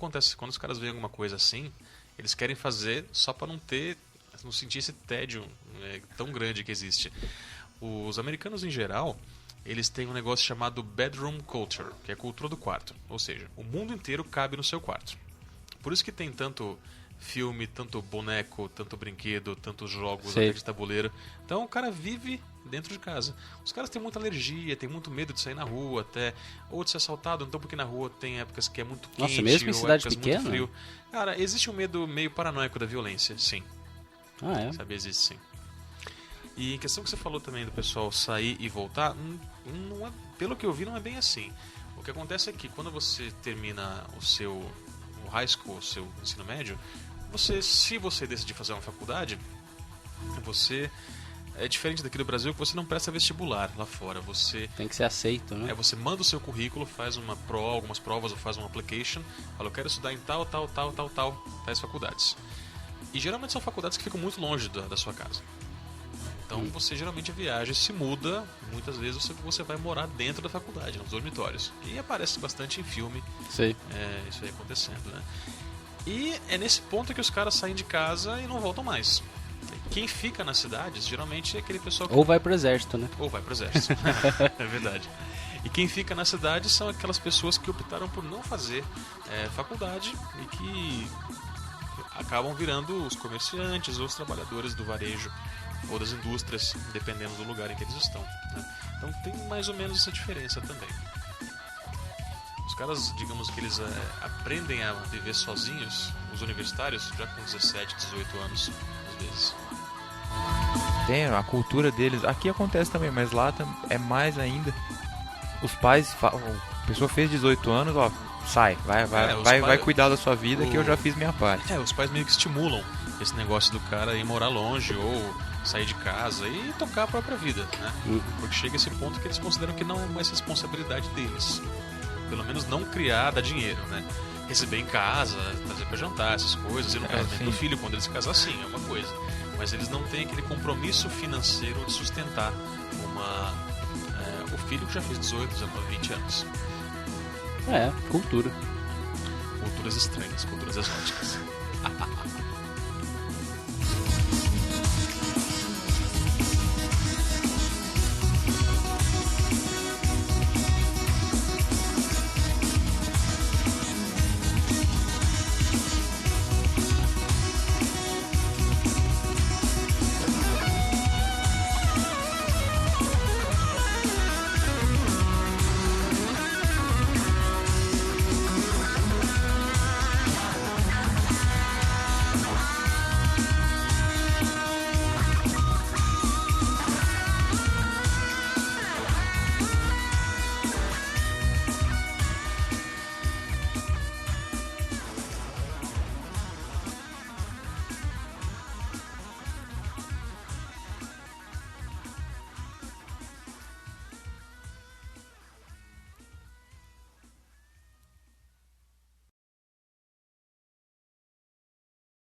os caras veem alguma coisa assim, eles querem fazer só para não sentir esse tédio tão grande que existe. Os americanos em geral, eles têm um negócio chamado bedroom culture, que é a cultura do quarto. Ou seja, o mundo inteiro cabe no seu quarto. Por isso que tem tanto filme, tanto boneco, tanto brinquedo, tantos jogos até de tabuleiro. Então o cara vive dentro de casa. Os caras têm muita alergia, têm muito medo de sair na rua até, ou de ser assaltado, então porque na rua tem épocas que é muito quente, Nossa, mesmo em ou cidade épocas pequena? muito frio. Cara, existe um medo meio paranoico da violência, sim. Ah, é? Sabe, existe sim. E em questão que você falou também do pessoal sair e voltar, não é, pelo que eu vi, não é bem assim. O que acontece é que quando você termina o high school, o seu ensino médio, se você decidir fazer uma faculdade, é diferente daqui do Brasil, que você não presta vestibular lá fora. Você Tem que ser aceito, né? você manda o seu currículo, faz algumas provas ou faz uma application, fala, eu quero estudar em tais faculdades. E geralmente são faculdades que ficam muito longe da sua casa. Então você geralmente viaja, se muda, muitas vezes você vai morar dentro da faculdade, nos dormitórios. E aparece bastante em filme Sei. isso aí acontecendo, né? E é nesse ponto que os caras saem de casa e não voltam mais. Quem fica nas cidades, geralmente é aquele pessoal que... Ou vai pro exército, né? Ou vai pro exército. É verdade. E quem fica na cidade são aquelas pessoas que optaram por não fazer faculdade e que acabam virando os comerciantes ou os trabalhadores do varejo ou das indústrias, dependendo do lugar em que eles estão, né? Então tem mais ou menos essa diferença também. Os caras, digamos que eles aprendem a viver sozinhos, os universitários, já com 17, 18 anos, às vezes. Tem a cultura deles. Aqui acontece também, mas lá é mais ainda. Os pais falam, a pessoa fez 18 anos, ó, sai, vai cuidar da sua vida que eu já fiz minha parte. Os pais meio que estimulam esse negócio do cara ir morar longe ou sair de casa e tocar a própria vida, né? Porque chega esse ponto que eles consideram que não é mais responsabilidade deles. Pelo menos não criar, dar dinheiro, né? Receber em casa, trazer pra jantar, essas coisas, ir no casamento do filho, quando eles se casar, sim, é uma coisa. Mas eles não têm aquele compromisso financeiro de sustentar o filho que já fez 18, 19, 20 anos. Cultura. Culturas estranhas, culturas exóticas.